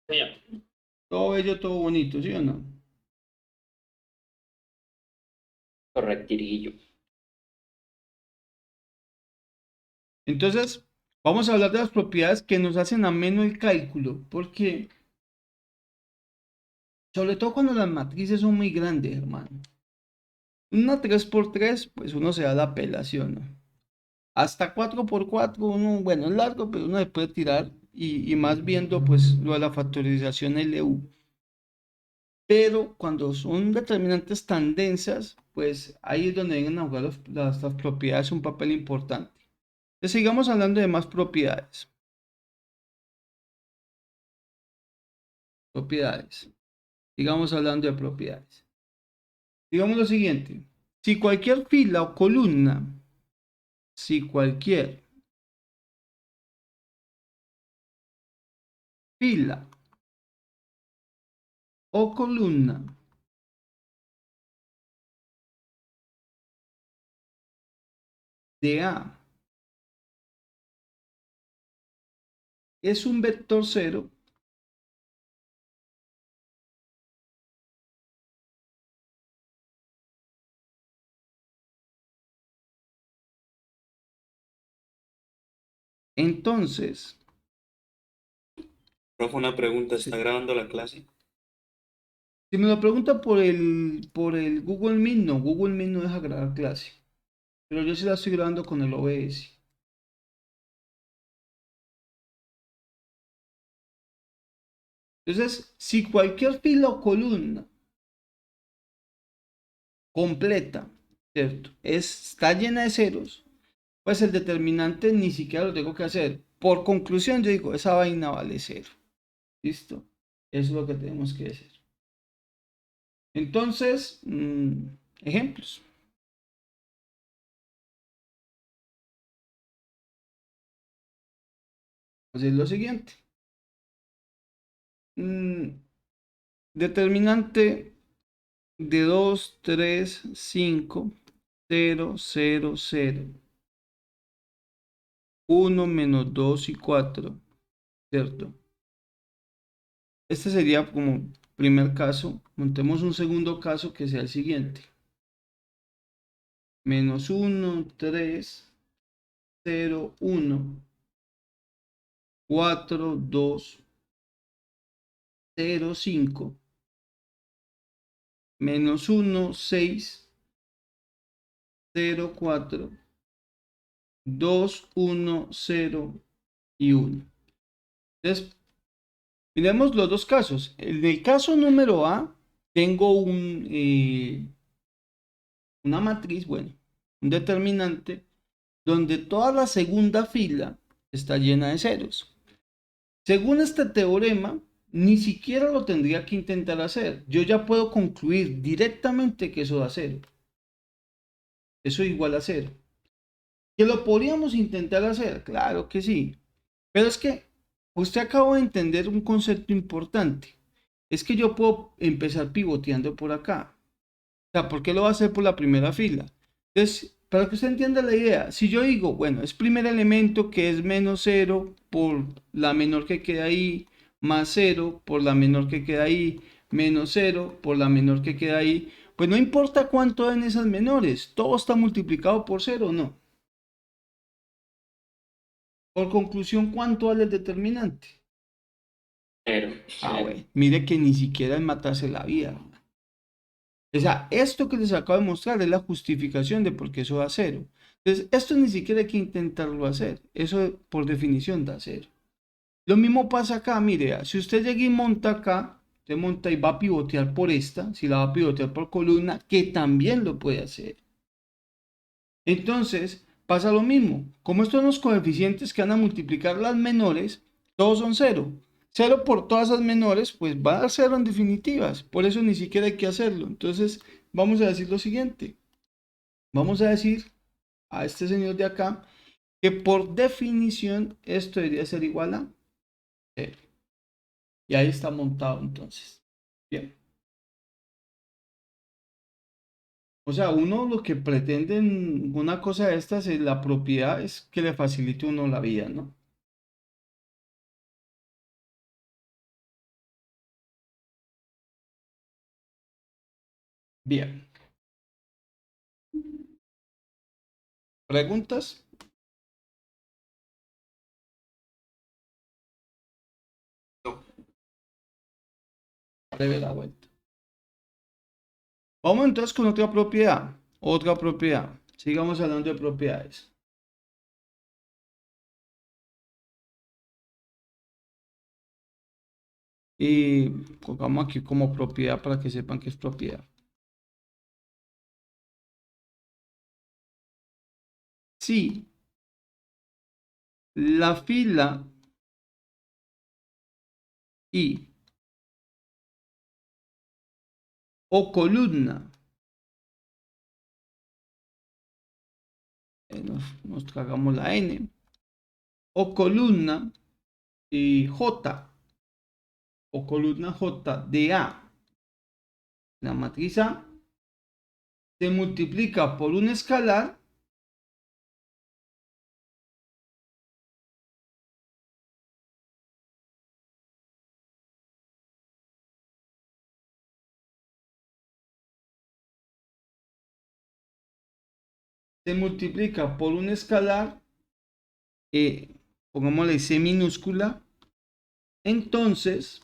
Señor. Todo bello, todo bonito, ¿sí o no? Correctirillo. Entonces, vamos a hablar de las propiedades que nos hacen ameno el cálculo, porque sobre todo cuando las matrices son muy grandes, hermano. Una 3x3, pues uno se da la pela, ¿sí o no? Hasta 4x4, uno, bueno, es largo, pero uno se puede tirar y más viendo pues lo de la factorización LU. Pero cuando son determinantes tan densas, pues ahí es donde vienen a jugar las propiedades un papel importante. Entonces sigamos hablando de más propiedades. Propiedades. Sigamos hablando de propiedades. Digamos lo siguiente. Si cualquier fila o columna, si cualquier fila o columna de A es un vector cero, entonces, Profe, una pregunta, ¿está si, grabando la clase? si me lo pregunta por el Google Meet, no, Google Meet no deja grabar clase, pero yo sí la estoy grabando con el OBS. Entonces, si cualquier fila o columna completa, ¿cierto? Está llena de ceros, pues el determinante ni siquiera lo tengo que hacer. Por conclusión, yo digo, esa vaina vale cero. ¿Listo? Eso es lo que tenemos que hacer. Entonces, ejemplos. Pues es lo siguiente. Mm, determinante de 2 3 5 0 0 0 1 menos 2 y 4, ¿cierto? Este sería como primer caso. Montemos un segundo caso que sea el siguiente. Menos 1 3 0 1 4 2 0 5 menos 1 6 0 4 2 1 0 y 1. Entonces, miremos los dos casos. En el caso número A, tengo una matriz, bueno, un determinante, donde toda la segunda fila está llena de ceros. Según este teorema, ni siquiera lo tendría que intentar hacer. Yo ya puedo concluir directamente que eso da cero. Eso igual a cero. ¿Que lo podríamos intentar hacer? Claro que sí. Pero es que usted acaba de entender un concepto importante. Es que yo puedo empezar pivoteando por acá. O sea, ¿por qué lo va a hacer por la primera fila? Entonces, para que usted entienda la idea, si yo digo, bueno, es primer elemento que es menos cero por la menor que queda ahí, más cero por la menor que queda ahí, menos cero por la menor que queda ahí, pues no importa cuánto den esas menores, todo está multiplicado por cero, ¿no? Por conclusión, ¿cuánto vale el determinante? Cero. Ah, bueno, mire que ni siquiera es matarse la vida, hermano. O sea, esto que les acabo de mostrar es la justificación de por qué eso da cero. Entonces, esto ni siquiera hay que intentarlo hacer. Eso por definición da cero. Lo mismo pasa acá, mire, si usted llega y monta acá, usted monta y va a pivotear por esta, si la va a pivotear por columna, que también lo puede hacer. Entonces, pasa lo mismo. Como estos son los coeficientes que van a multiplicar las menores, todos son cero. Cero por todas las menores, pues va a dar cero en definitivas. Por eso ni siquiera hay que hacerlo. Entonces, vamos a decir lo siguiente. Vamos a decir a este señor de acá que por definición esto debería ser igual a cero. Y ahí está montado entonces. Bien. O sea, uno lo que pretende en una cosa de estas, la propiedad, es que le facilite a uno la vida, ¿no? Bien. ¿Preguntas? No. Breve la vuelta. Vamos entonces con otra propiedad. Otra propiedad. Sigamos hablando de propiedades. Y colgamos aquí como propiedad para que sepan que es propiedad. Si la fila y o columna nos tragamos la n o columna y j o columna j de A, la matriz A, se multiplica por un escalar se multiplica por un escalar, pongámosle C minúscula, entonces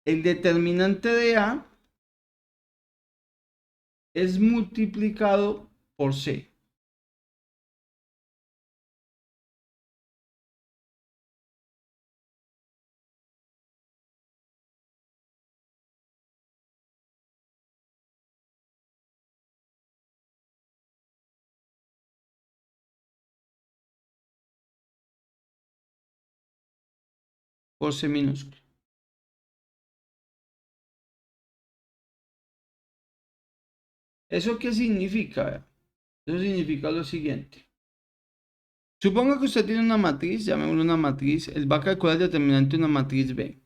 el determinante de A es multiplicado por C. Por C minúscula. ¿Eso qué significa? Eso significa lo siguiente. Suponga que usted tiene una matriz, llamémosle una matriz, él va a calcular el determinante de una matriz B.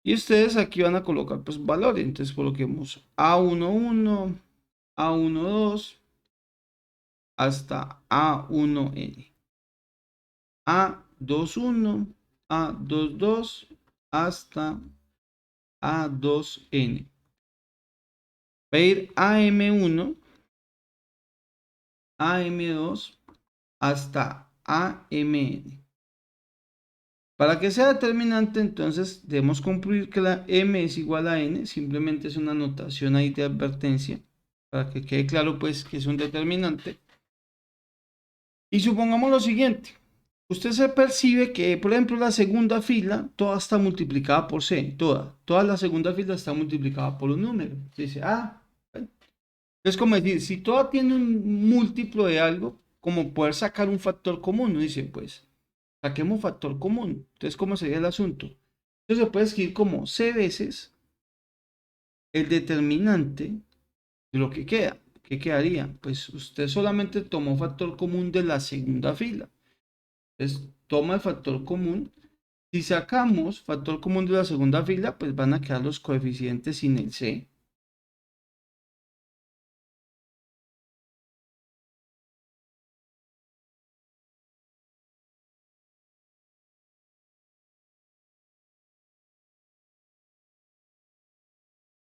Y ustedes aquí van a colocar pues valores, entonces coloquemos A11, A12 hasta A1N. A21, A22 hasta A2N. Va a ir AM1, AM2 hasta AMN. Para que sea determinante, entonces debemos concluir que la M es igual a N, simplemente es una notación ahí de advertencia, para que quede claro pues que es un determinante. Y supongamos lo siguiente, usted se percibe que, por ejemplo, la segunda fila, toda está multiplicada por C, toda la segunda fila está multiplicada por un número. Dice, bueno. Es como decir, si toda tiene un múltiplo de algo, como poder sacar un factor común, uno dice, pues, saquemos un factor común. Entonces, ¿cómo sería el asunto? Entonces se puede escribir como C veces el determinante de lo que queda. ¿Qué quedaría? Pues usted solamente tomó factor común de la segunda fila. Entonces, toma el factor común. Si sacamos factor común de la segunda fila, pues van a quedar los coeficientes sin el C.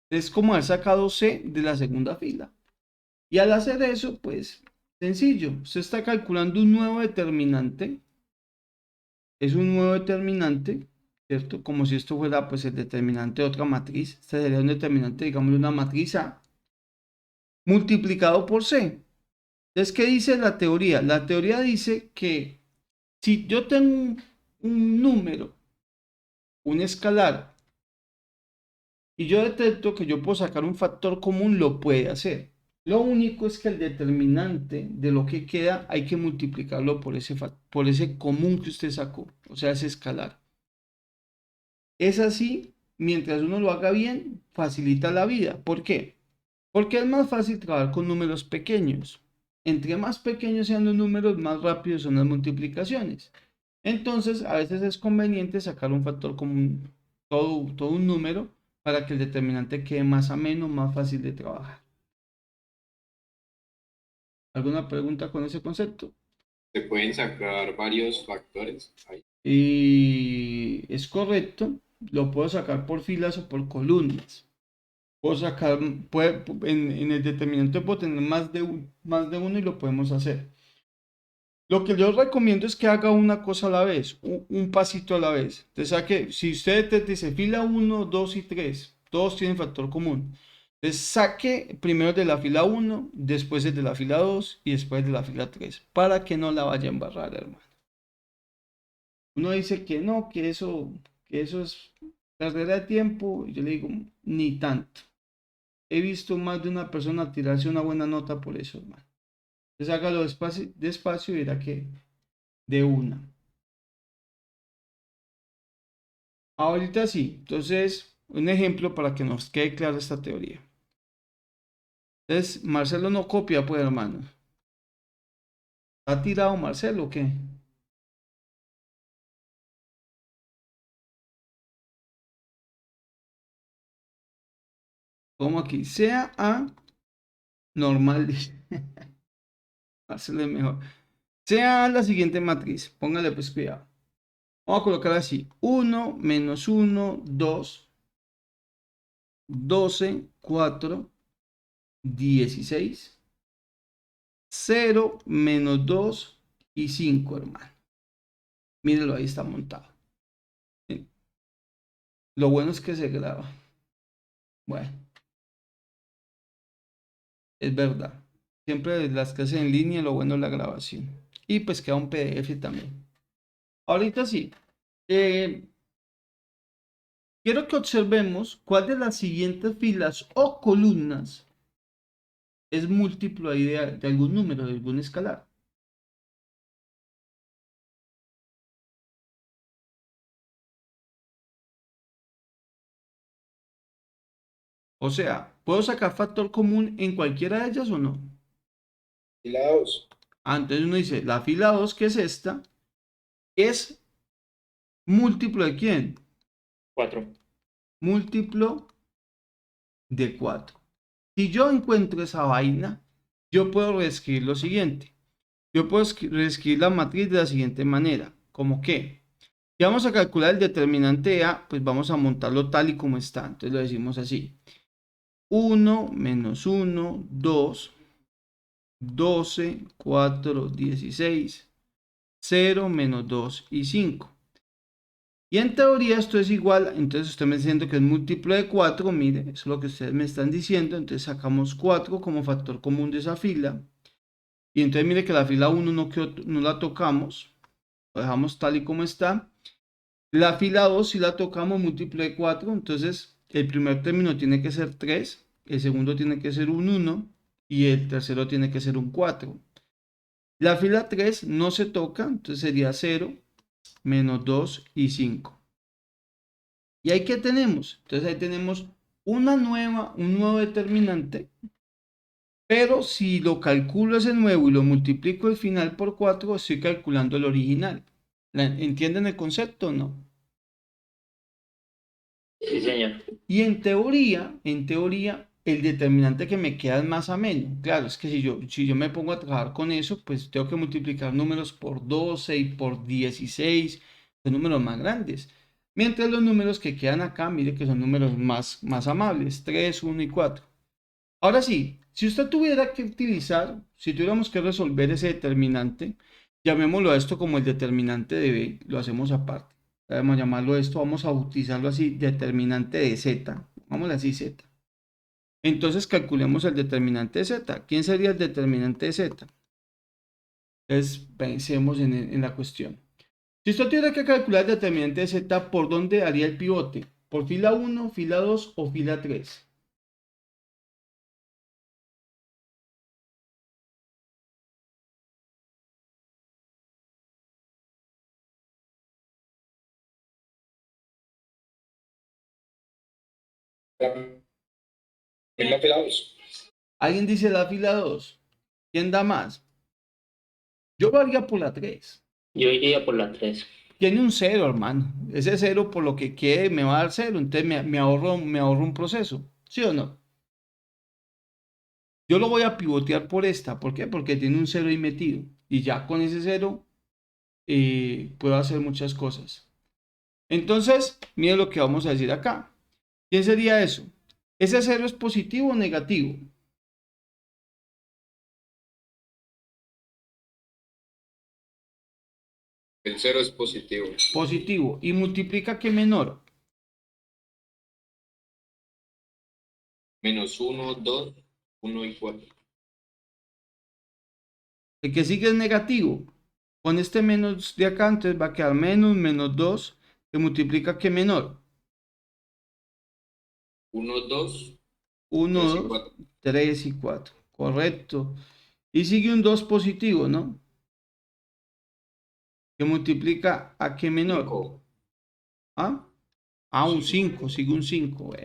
Es como haber sacado C de la segunda fila. Y al hacer eso, pues sencillo. Usted está calculando un nuevo determinante. Es un nuevo determinante ¿cierto? Como si esto fuera pues el determinante de otra matriz. Este sería un determinante, digamos, de una matriz A multiplicado por C. Entonces, ¿qué dice la teoría? La teoría dice que si yo tengo un número, un escalar, y yo detecto que yo puedo sacar un factor común, lo puede hacer. Lo único es que el determinante de lo que queda hay que multiplicarlo por ese común que usted sacó, o sea, ese escalar. Es así, mientras uno lo haga bien, facilita la vida. ¿Por qué? Porque es más fácil trabajar con números pequeños. Entre más pequeños sean los números, más rápido son las multiplicaciones. Entonces, a veces es conveniente sacar un factor común, todo un número, para que el determinante quede más ameno, más fácil de trabajar. ¿Alguna pregunta con ese concepto? Se pueden sacar varios factores ahí. Y es correcto, lo puedo sacar por filas o por columnas. Puedo sacar, en el determinante puedo tener más de uno y lo podemos hacer. Lo que yo recomiendo es que haga una cosa a la vez, un pasito a la vez. Entonces, saque, si usted te dice fila 1, 2 y 3, todos tienen factor común. Entonces, saque primero de la fila 1, después el de la fila 2 y después de la fila 3, para que no la vaya a embarrar, hermano. Uno dice que no, que eso es carrera de tiempo, y yo le digo, ni tanto. He visto más de una persona tirarse una buena nota por eso, hermano. Entonces hágalo despacio, despacio y verá que de una. Ahorita sí, entonces un ejemplo para que nos quede clara esta teoría. Entonces, Marcelo no copia, pues, hermano. ¿Está tirado Marcelo o qué? Como aquí, sea A normal, dice. Marcelo es mejor. Sea A la siguiente matriz, póngale pues cuidado. Vamos a colocar así, 1 menos 1, 2, 12, 4, 16, 0, menos 2 y 5, hermano. Mírenlo, ahí está montado. ¿Sí? Lo bueno es que se graba. Bueno, es verdad. Siempre las clases en línea, lo bueno es la grabación. Y pues queda un PDF también. Ahorita sí. Quiero que observemos cuál de las siguientes filas o columnas es múltiplo ahí de algún número, de algún escalar. O sea, ¿puedo sacar factor común en cualquiera de ellas o no? Fila 2. Entonces uno dice, la fila 2, que es esta, es múltiplo de ¿quién? 4. Múltiplo de 4. Si yo encuentro esa vaina, yo puedo reescribir lo siguiente. Yo puedo reescribir la matriz de la siguiente manera. ¿Cómo qué? Si vamos a calcular el determinante de A, pues vamos a montarlo tal y como está. Entonces lo decimos así. 1 menos 1, 2, 12, 4, 16, 0, menos 2 y 5. Y en teoría esto es igual, entonces usted me está diciendo que es múltiplo de 4, mire, eso es lo que ustedes me están diciendo, entonces sacamos 4 como factor común de esa fila. Y entonces mire que la fila 1 no la tocamos, lo dejamos tal y como está. La fila 2 si la tocamos múltiplo de 4, entonces el primer término tiene que ser 3, el segundo tiene que ser un 1 y el tercero tiene que ser un 4. La fila 3 no se toca, entonces sería 0, menos 2 y 5. ¿Y ahí qué tenemos? Entonces ahí tenemos un nuevo determinante, pero si lo calculo ese nuevo y lo multiplico al final por 4, estoy calculando el original. ¿Entienden el concepto o no? Sí, señor. Y en teoría, el determinante que me queda es más ameno. Claro, es que si yo me pongo a trabajar con eso, pues tengo que multiplicar números por 12 y por 16, son números más grandes. Mientras los números que quedan acá, mire que son números más amables, 3, 1 y 4. Ahora sí, si usted tuviera que utilizar, si tuviéramos que resolver ese determinante, llamémoslo a esto como el determinante de B, lo hacemos aparte. Vamos a llamarlo esto, vamos a bautizarlo así, determinante de z, vámonos así z. Entonces calculemos el determinante de z. ¿Quién sería el determinante de z? Entonces pensemos en la cuestión. Si usted tuviera que calcular el determinante de z, ¿por dónde haría el pivote? ¿Por fila 1, fila 2 o fila 3? En la fila 2. ¿Alguien dice la fila 2? ¿Quién da más? Yo lo haría por la 3. Yo iría por la 3. Tiene un 0, hermano. Ese 0 por lo que quede me va a dar 0. Entonces me ahorro un proceso. ¿Sí o no? Yo lo voy a pivotear por esta. ¿Por qué? Porque tiene un 0 ahí metido. Y ya con ese 0 puedo hacer muchas cosas. Entonces, miren lo que vamos a decir acá. ¿Qué sería eso? ¿Ese 0 es positivo o negativo? El 0 es positivo. Positivo. ¿Y multiplica qué menor? Menos 1, 2, 1 y 4. El que sigue es negativo. Con este menos de acá, entonces va a quedar menos 2, que multiplica qué menor. 1, 2, 1, 3 y 2, 4. 3 y 4. Correcto. Y sigue un 2 positivo, ¿no? Que multiplica a qué menor. 5. ¿Ah? A un 5, sigue un 5.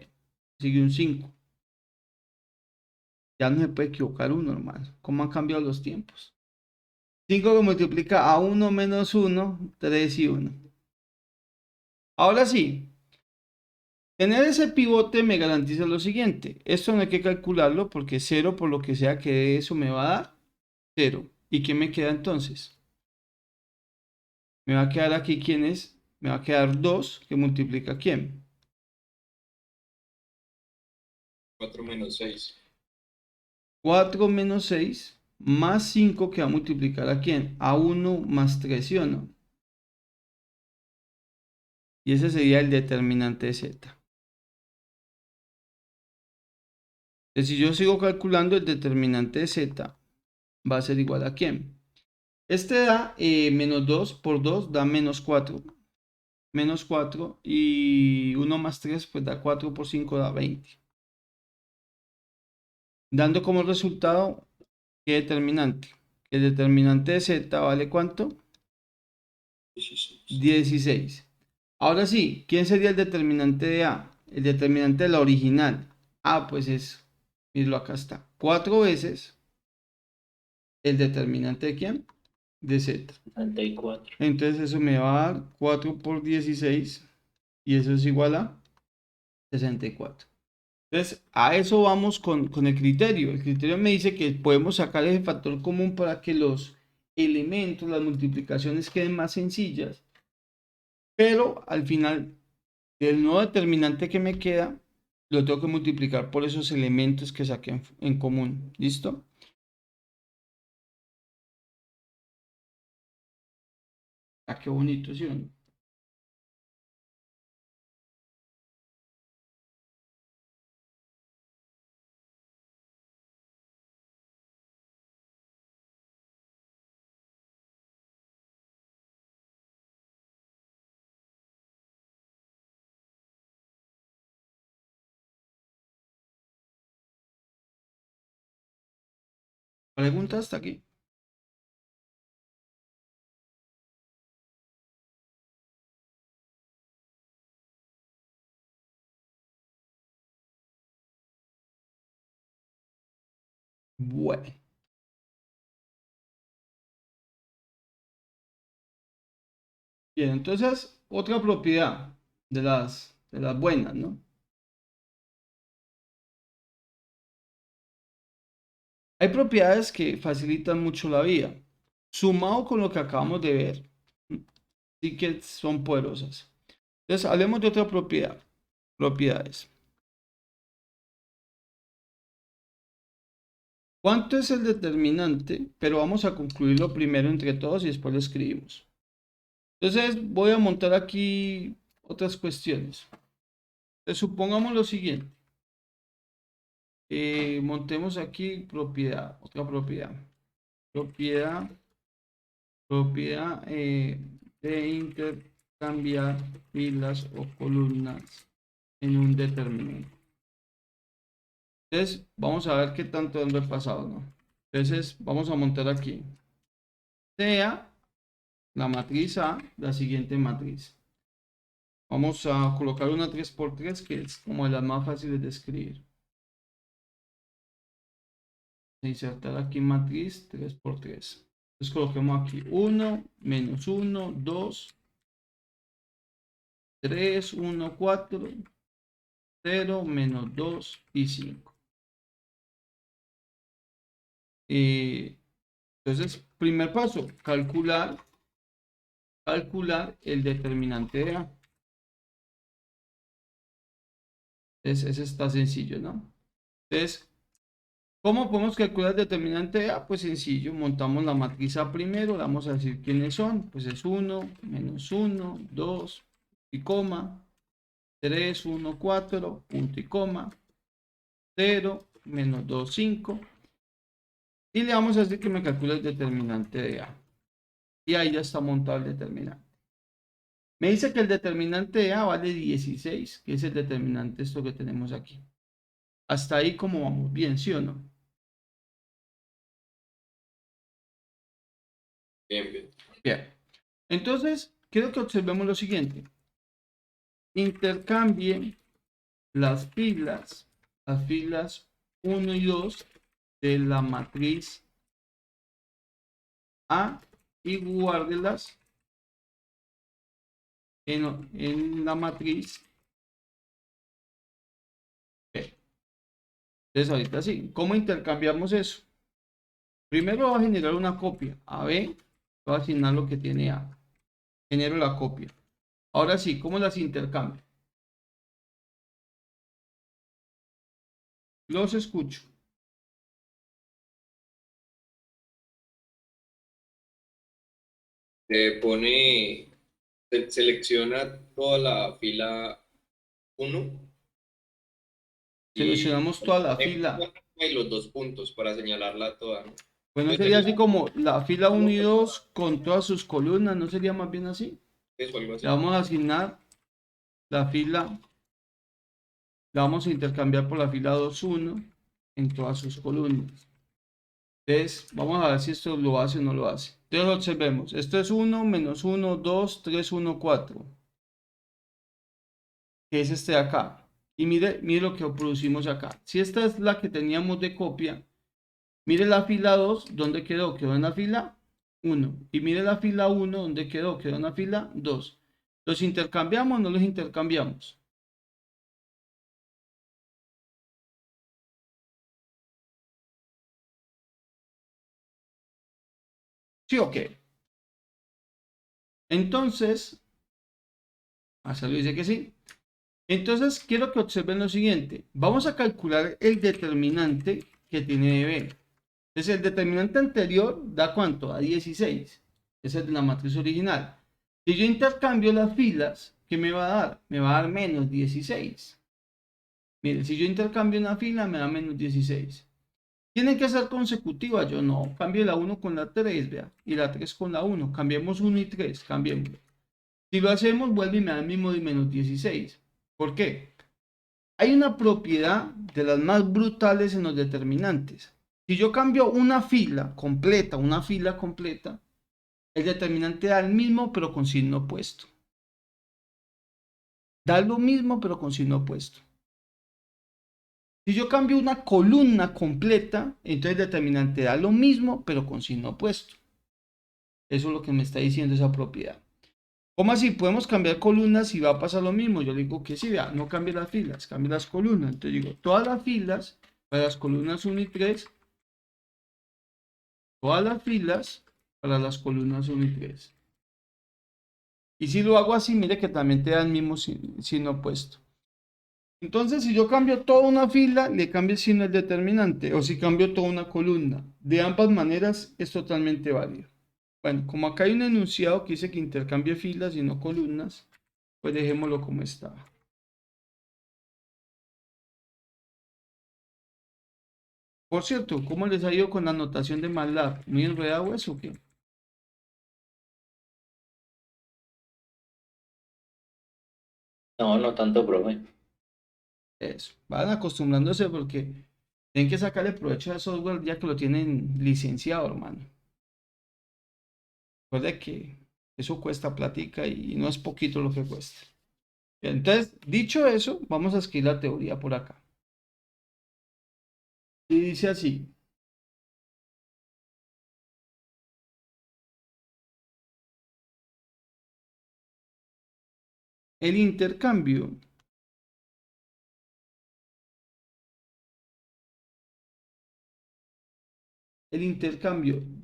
Sigue un 5. Ya no se puede equivocar uno, hermano. ¿Cómo han cambiado los tiempos? 5 que multiplica a 1 menos 1, 3 y 1. Ahora sí, tener ese pivote me garantiza lo siguiente. Esto no hay que calcularlo porque 0 por lo que sea que de eso me va a dar 0. ¿Y qué me queda entonces? Me va a quedar aquí, ¿quién es? Me va a quedar 2 que multiplica ¿quién? 4 menos 6. 4 menos 6 más 5 que va a multiplicar ¿a quién? A 1 más 3, ¿sí o no? Y ese sería el determinante de z. Entonces, si yo sigo calculando el determinante de z, va a ser igual ¿a quién? Este da menos 2 por 2 da menos 4. Menos 4 y 1 más 3 pues da 4 por 5 da 20. Dando como resultado, ¿qué determinante? El determinante de z vale ¿cuánto? 16. 16. Ahora sí, ¿quién sería el determinante de A? El determinante de la original. A, pues es, míralo acá está, 4 veces el determinante de ¿quién? De Z. 34. Entonces eso me va a dar 4 por 16 y eso es igual a 64. Entonces, a eso vamos con el criterio. El criterio me dice que podemos sacar ese factor común para que los elementos, las multiplicaciones queden más sencillas. Pero al final, el nuevo determinante que me queda, lo tengo que multiplicar por esos elementos que saqué en común. ¿Listo? Ah, qué bonito, ¿sí o no? ¿Preguntas hasta aquí? Bueno. Bien, entonces, otra propiedad de las buenas, ¿no? Hay propiedades que facilitan mucho la vida. Sumado con lo que acabamos de ver, sí que son poderosas. Entonces, hablemos de otra propiedad. Propiedades. ¿Cuánto es el determinante? Pero vamos a concluirlo primero entre todos y después lo escribimos. Entonces voy a montar aquí otras cuestiones. Entonces, supongamos lo siguiente. Montemos aquí propiedad, otra propiedad. Propiedad de intercambiar filas o columnas en un determinante. Entonces, vamos a ver qué tanto han repasado, ¿no? Entonces, vamos a montar aquí. Sea la matriz A, la siguiente matriz. Vamos a colocar una 3×3 que es como de las más fáciles de escribir. Insertar aquí matriz 3×3. Entonces coloquemos aquí 1, menos 1, 2, 3, 1, 4, 0, menos 2 y 5. Entonces, primer paso, calcular el determinante de A. Ese está sencillo, ¿no? Entonces, ¿cómo podemos calcular el determinante de A? Pues sencillo, montamos la matriz A primero, le vamos a decir quiénes son, pues es 1, menos 1, 2, y coma, 3, 1, 4, punto y coma, 0, menos 2, 5, y le vamos a decir que me calcule el determinante de A. Y ahí ya está montado el determinante. Me dice que el determinante de A vale 16, que es el determinante esto que tenemos aquí. Hasta ahí como vamos bien, ¿sí o no? Bien, bien. Bien. Entonces, quiero que observemos lo siguiente. Intercambie las filas 1 y 2 de la matriz A y guárdelas en la matriz B. Entonces ahorita sí, ¿cómo intercambiamos eso? Primero va a generar una copia a B, va a asignar lo que tiene A. Genero la copia. Ahora sí, ¿cómo las intercambio? Los escucho. Selecciona toda la fila 1 Seleccionamos toda la fila. y los 2 puntos para señalarla toda, ¿no? Bueno, sería así como la fila 1 y 2 con todas sus columnas, ¿no sería más bien así? Eso, algo así. Le vamos a asignar la fila, la vamos a intercambiar por la fila 2,1 en todas sus columnas. Entonces, vamos a ver si esto lo hace o no lo hace. Entonces, observemos. Esto es 1, menos 1, 2, 3, 1, 4. Que es este de acá. Y mire lo que producimos acá. Si esta es la que teníamos de copia, mire la fila 2, ¿dónde quedó? Quedó en la fila 1. Y mire la fila 1, ¿dónde quedó? Quedó en la fila 2. ¿Los intercambiamos o no los intercambiamos? ¿Sí o qué? Entonces, Marcelo dice que sí. Entonces, quiero que observen lo siguiente. Vamos a calcular el determinante que tiene de B. Entonces, el determinante anterior da ¿cuánto? A 16. Es el de la matriz original. Si yo intercambio las filas, ¿qué me va a dar? Me va a dar menos 16. Miren, si yo intercambio una fila, me da menos 16. Tienen que ser consecutivas. Yo no. Cambio la 1 con la 3, vea. Y la 3 con la 1. Cambiemos 1 y 3. Cambiemos. Si lo hacemos, vuelve y me da el mismo de menos 16. ¿Por qué? Hay una propiedad de las más brutales en los determinantes. Si yo cambio una fila completa, el determinante da el mismo pero con signo opuesto. Da lo mismo pero con signo opuesto. Si yo cambio una columna completa, entonces el determinante da lo mismo pero con signo opuesto. Eso es lo que me está diciendo esa propiedad. ¿Cómo así? Podemos cambiar columnas y va a pasar lo mismo. Yo le digo que sí, vea, no cambie las filas, cambie las columnas. Entonces digo, todas las filas para las columnas 1 y 3, todas las filas para las columnas 1 y 3. Y si lo hago así, mire que también te da el mismo signo opuesto. Entonces, si yo cambio toda una fila, le cambio el signo del determinante. O si cambio toda una columna. De ambas maneras es totalmente válido. Bueno, como acá hay un enunciado que dice que intercambie filas y no columnas, pues dejémoslo como estaba. Por cierto, ¿cómo les ha ido con la anotación de MATLAB? ¿Muy enredado eso o qué? No, no tanto, profe. Eso, van acostumbrándose porque tienen que sacarle provecho al software ya que lo tienen licenciado, hermano. Recuerda que eso cuesta platica y no es poquito lo que cuesta. Entonces, dicho eso, vamos a escribir la teoría por acá. Y dice así. El intercambio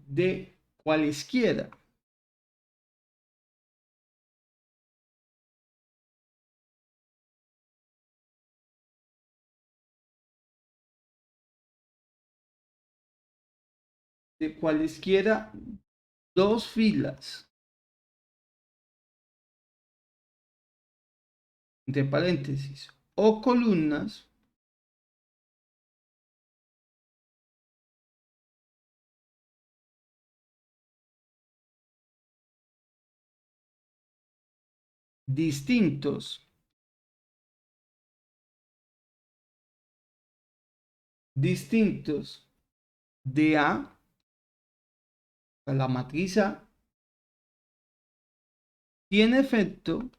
de cualesquiera dos filas, entre paréntesis, o columnas distintos, de A, la matriz A, tiene efecto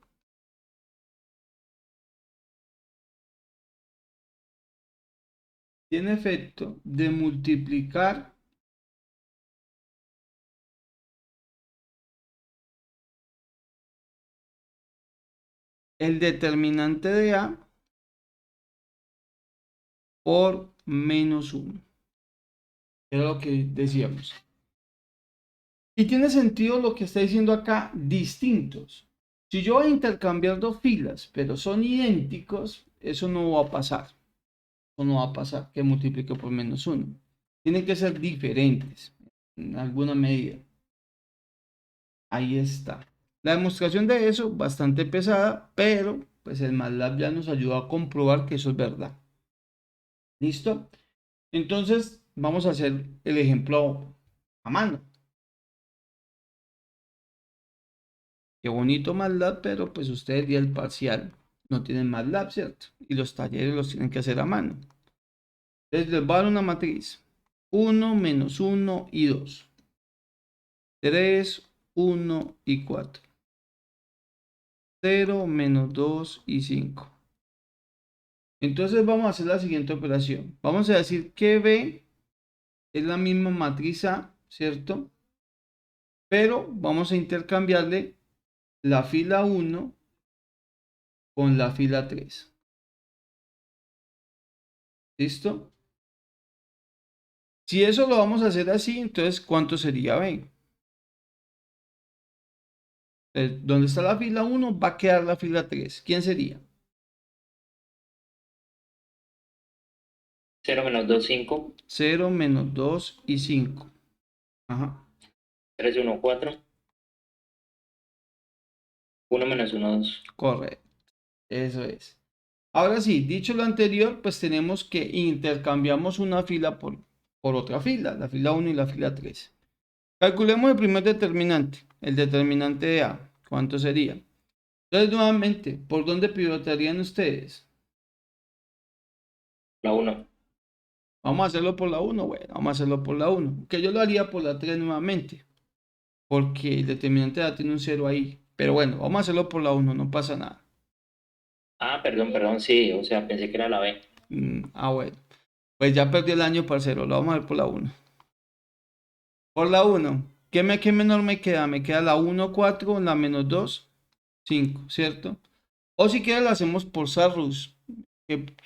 de multiplicar el determinante de A por -1. Era lo que decíamos. Y tiene sentido lo que está diciendo acá, distintos. Si yo voy a intercambiar dos filas, pero son idénticos, eso no va a pasar. Eso no va a pasar que multiplique por -1. Tienen que ser diferentes en alguna medida. Ahí está. La demostración de eso, bastante pesada, pero pues el MATLAB ya nos ayuda a comprobar que eso es verdad. ¿Listo? Entonces, vamos a hacer el ejemplo a mano. Qué bonito MATLAB, pero pues ustedes día el parcial no tienen MATLAB, ¿cierto? Y los talleres los tienen que hacer a mano. Entonces les va a dar una matriz. 1, -1 y 2. 3, 1 y 4. 0, -2 y 5. Entonces vamos a hacer la siguiente operación. Vamos a decir que B es la misma matriz A, ¿cierto? Pero vamos a intercambiarle la fila 1 con la fila 3. ¿Listo? Si eso lo vamos a hacer así, entonces ¿cuánto sería B? Donde está la fila 1 va a quedar la fila 3. ¿Quién sería? 0 menos 2, 5. 0, -2 y 5. Ajá. 3, 1, 4. 1 menos 1, 2. Correcto. Eso es. Ahora sí, dicho lo anterior, pues tenemos que intercambiamos una fila por otra fila, la fila 1 y la fila 3. Calculemos el primer determinante, el determinante de A. ¿Cuánto sería? Entonces, nuevamente, ¿por dónde pivotarían ustedes? La 1. Vamos a hacerlo por la 1, bueno, vamos a hacerlo por la 1. Que yo lo haría por la 3 nuevamente, porque el determinante de A tiene un 0 ahí. Pero bueno, vamos a hacerlo por la 1, no pasa nada. Ah, perdón, sí. O sea, pensé que era la B. Bueno. Pues ya perdí el año, parcero. Lo vamos a ver por la 1. Por la 1. ¿Qué menor me queda? Me queda la 1, 4, la -2, 5, ¿cierto? O si quieres la hacemos por Sarrus.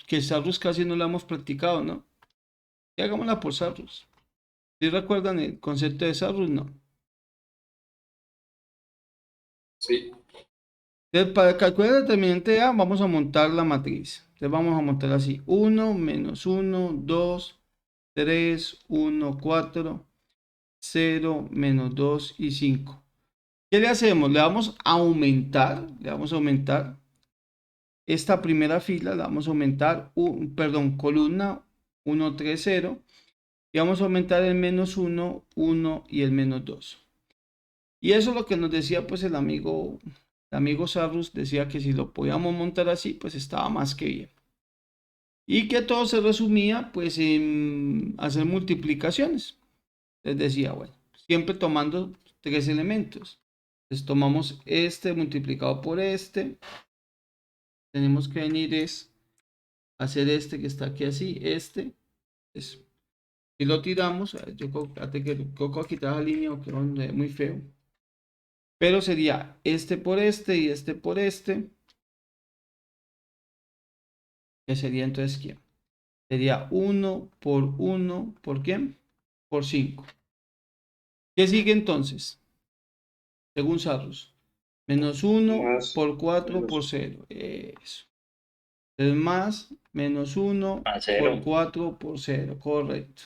Que Sarrus casi no la hemos practicado, ¿no? Y hagámosla por Sarrus. ¿Sí recuerdan el concepto de Sarrus? No. Sí. Entonces, para calcular el determinante de A, vamos a montar la matriz. Entonces, vamos a montar así: 1, -1, 2, 3, 1, 4. 0, menos 2 y 5. ¿Qué le hacemos? Le vamos a aumentar, esta primera fila, le vamos a aumentar, columna 1, 3, 0, y vamos a aumentar el menos 1, 1 y el menos 2. Y eso es lo que nos decía pues el amigo Sarrus, decía que si lo podíamos montar así, pues estaba más que bien. Y que todo se resumía pues en hacer multiplicaciones. Les decía, bueno, siempre tomando 3 elementos. Entonces tomamos este multiplicado por este. Tenemos que venir a hacer este que está aquí así, este. Entonces, si lo tiramos, yo creo que quitar la línea que es muy feo. Pero sería este por este y este por este. Que sería entonces ¿quién? Sería 1 por 1, ¿por quién? Por 5. ¿Qué sigue entonces? Según Sarrus. Menos 1 Más, por 4 menos. por 0. Eso. Es más, menos 1 A por 0. 4 por 0. Correcto.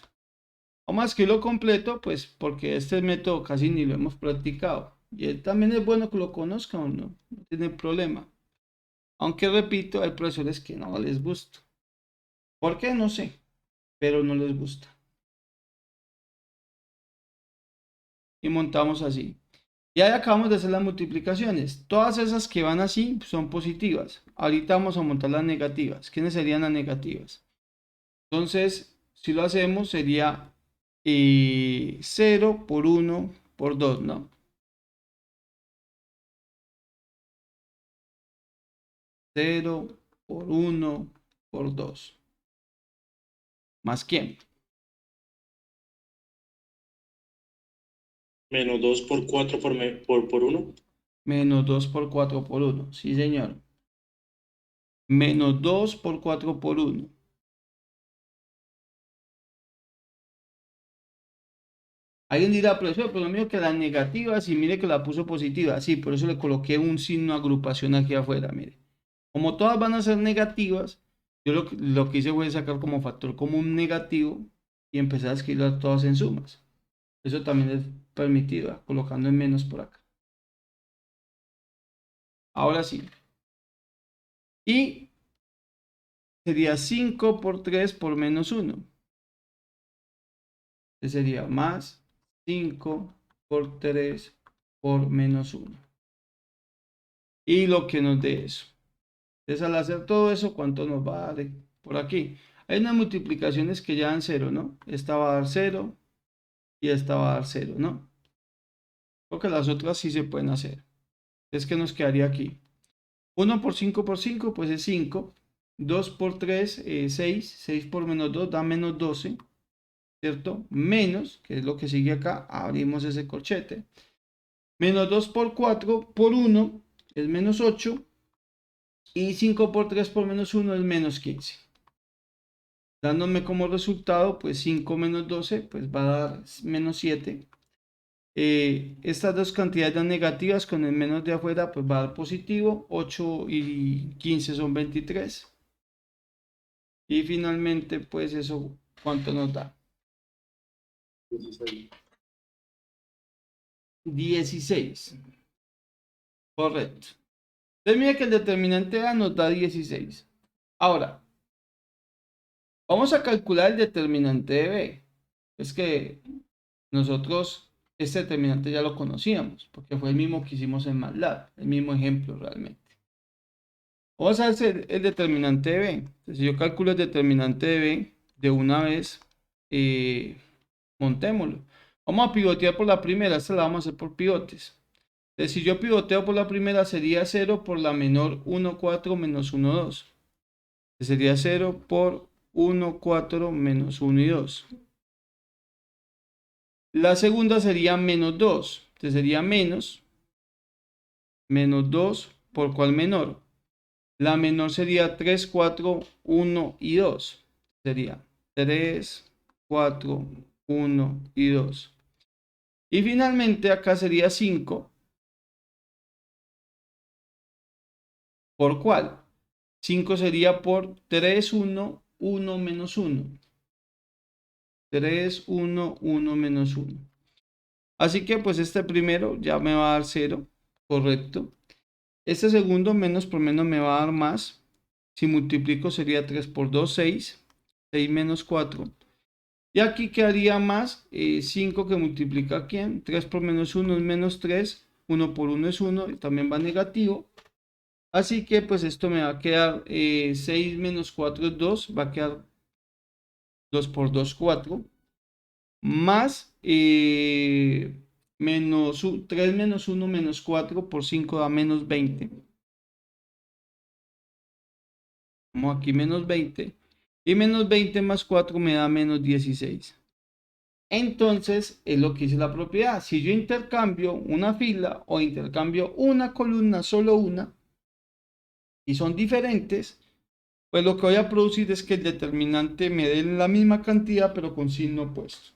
Vamos a escribirlo completo, pues porque este método casi ni lo hemos practicado. Y también es bueno que lo conozcan, ¿no? No tiene problema. Aunque repito, hay profesores que no les gusta. ¿Por qué? No sé. Pero no les gusta. Y montamos así. Y ahí acabamos de hacer las multiplicaciones. Todas esas que van así son positivas. Ahorita vamos a montar las negativas. ¿Quiénes serían las negativas? Entonces, si lo hacemos sería 0 por 1 por 2, ¿no? 0 por 1 por 2. ¿Más quién? Menos 2 por 4 por 1. Menos 2 por 4 por 1. Sí, señor. Menos 2 por 4 por 1. Alguien dirá, profesor, pero lo mío que las negativas y mire que la puso positiva. Sí, por eso le coloqué un signo de agrupación aquí afuera, mire. Como todas van a ser negativas, yo lo que hice fue sacar como factor común negativo y empezar a escribir todas en sumas. Eso también es permitido, colocando en menos por acá. Ahora sí. Y sería 5 por 3 por menos 1. Sería más 5 por 3 por menos 1. Y lo que nos dé eso. Entonces al hacer todo eso, ¿cuánto nos va a dar por aquí? Hay unas multiplicaciones que ya dan 0, ¿no? Esta va a dar 0 y esta va a dar 0, ¿no? Porque las otras sí se pueden hacer. Es que nos quedaría aquí. 1 por 5 por 5, pues es 5. 2 por 3, 6. 6 por menos 2 da menos 12. ¿Cierto? Menos, que es lo que sigue acá. Abrimos ese corchete. Menos 2 por 4 por 1 es menos 8. Y 5 por 3 por menos 1 es menos 15. Dándome como resultado, pues 5 menos 12, pues va a dar menos 7. Estas dos cantidades dan negativas, con el menos de afuera, pues va a dar positivo. 8 y 15 son 23. Y finalmente, pues eso, ¿cuánto nos da? 16. Correcto. Entonces mira que el determinante A nos da 16. Ahora, vamos a calcular el determinante de B. Es que nosotros este determinante ya lo conocíamos, porque fue el mismo que hicimos en MATLAB, el mismo ejemplo realmente. Vamos a hacer el determinante de B. Entonces, si yo calculo el determinante de B, de una vez, montémoslo. Vamos a pivotear por la primera, esta la vamos a hacer por pivotes. Entonces, si yo pivoteo por la primera, sería 0 por la menor 1, 4 menos 1, 2. Sería 0 por 1, 4 menos 1 y 2. La segunda sería menos 2. Entonces sería menos 2 por cuál menor. La menor sería 3, 4, 1 y 2. Sería 3, 4, 1 y 2. Y finalmente acá sería 5. ¿Por cuál? 5 sería por 3, 1, 1 menos 1. 3, 1, 1 menos 1. Así que pues este primero ya me va a dar 0, correcto. Este segundo menos por menos me va a dar más. Si multiplico sería 3 por 2, 6. 6 menos 4. Y aquí quedaría más 5 que multiplica ¿quién? 3 por menos 1 es menos 3. 1 por 1 es 1 y también va negativo. Así que pues esto me va a quedar 6 menos 4 es 2. Va a quedar 2 por 2, 4. Más menos 3 menos 1 menos 4 por 5 da menos 20. Vamos aquí menos 20. Y menos 20 más 4 me da menos 16. Entonces es lo que dice la propiedad. Si yo intercambio una fila o intercambio una columna, solo una, y son diferentes, pues lo que voy a producir es que el determinante me dé la misma cantidad pero con signo opuesto.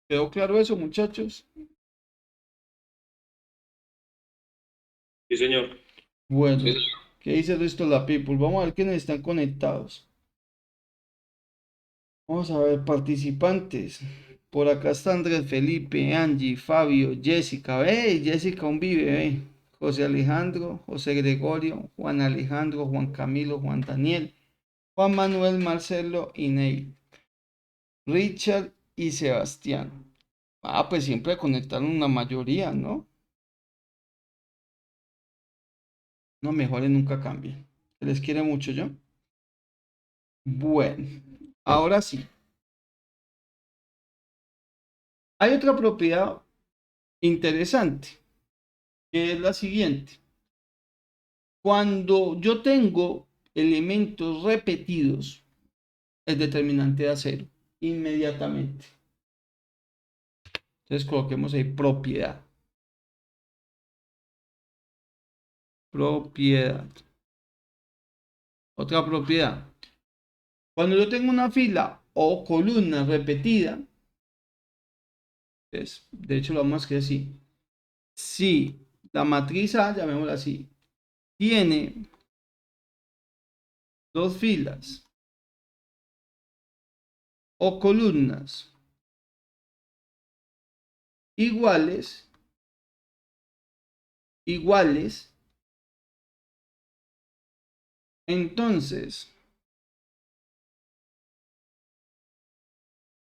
¿Quedó claro eso, muchachos? Sí, señor. Bueno, Sí, ¿qué dice el resto de la people? Vamos a ver quiénes están conectados. Vamos a ver, participantes. Por acá está Andrés Felipe, Angie, Fabio, Jessica. ¡Hey! Jessica aún vive, José Alejandro, José Gregorio, Juan Alejandro, Juan Camilo, Juan Daniel, Juan Manuel, Marcelo y Ney. Richard y Sebastián. Ah, pues siempre conectaron una mayoría, ¿no? No, mejores nunca cambien. Se les quiere mucho, ¿yo? Bueno, ahora sí. Hay otra propiedad interesante, que es la siguiente. Cuando yo tengo elementos repetidos, el determinante da 0 inmediatamente. Entonces coloquemos ahí propiedad. Propiedad. Otra propiedad. Cuando yo tengo una fila o columna repetida, de hecho lo vamos a escribir así. Si la matriz A, llamémosla así, tiene dos filas o columnas iguales, entonces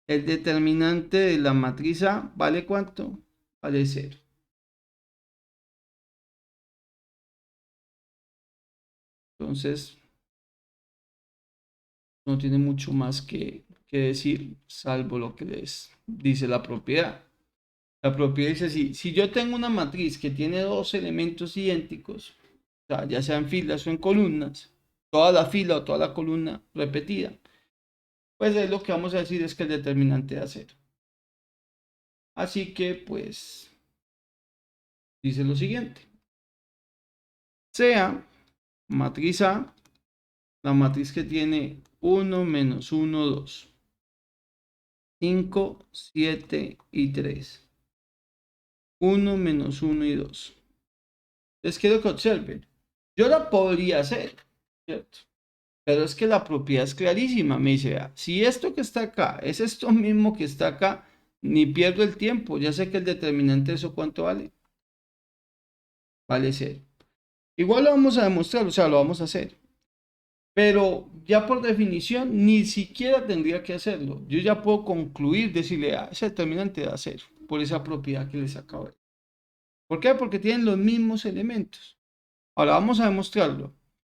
el determinante de la matriz A vale ¿cuánto? Vale 0. Entonces, no tiene mucho más que decir, salvo lo que les dice la propiedad. La propiedad dice así, si yo tengo una matriz que tiene dos elementos idénticos, o sea, ya sean filas o en columnas, toda la fila o toda la columna repetida, pues es lo que vamos a decir es que el determinante da 0. Así que, pues, dice lo siguiente. Sea matriz A, la matriz que tiene 1, menos 1, 2, 5, 7 y 3. 1, menos 1 y 2. Les quiero que observen. Yo la podría hacer, ¿cierto? Pero es que la propiedad es clarísima. Me dice, vea, si esto que está acá es esto mismo que está acá, ni pierdo el tiempo. Ya sé que el determinante de eso, ¿cuánto vale? Vale 0. Igual lo vamos a demostrar, o sea, lo vamos a hacer. Pero ya por definición, ni siquiera tendría que hacerlo. Yo ya puedo concluir, decirle, ese determinante da 0, por esa propiedad que les acabo de decir. ¿Por qué? Porque tienen los mismos elementos. Ahora vamos a demostrarlo.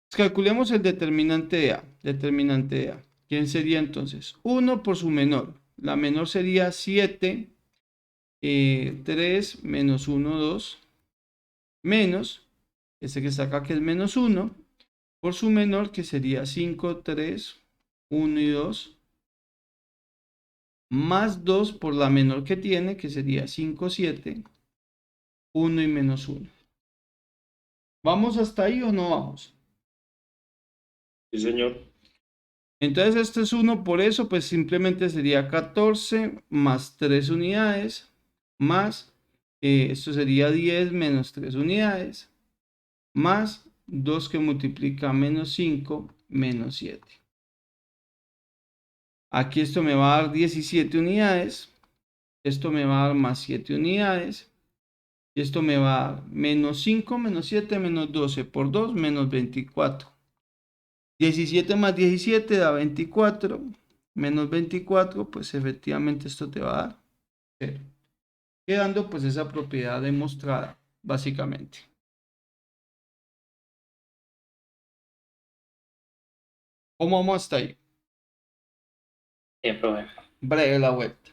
Calculemos el determinante de A. Determinante de A. ¿Quién sería entonces? 1 por su menor. La menor sería 7, 3 menos 1, 2, menos, este que está acá que es menos 1, por su menor que sería 5, 3, 1 y 2, más 2 por la menor que tiene, que sería 5, 7, 1 y menos 1. ¿Vamos hasta ahí o no vamos? Sí, señor. Entonces este es 1, por eso pues simplemente sería 14 más 3 unidades, más, esto sería 10 menos 3 unidades, más 2 que multiplica menos 5 menos 7. Aquí esto me va a dar 17 unidades. Esto me va a dar más 7 unidades. Y esto me va a dar menos 5, menos 7, menos 12 por 2, menos 24. 17 más 17 da 24. Menos 24, pues efectivamente esto te va a dar 0. Quedando pues esa propiedad demostrada, básicamente. ¿Cómo vamos hasta ahí? Bien, profe. Breve la vuelta.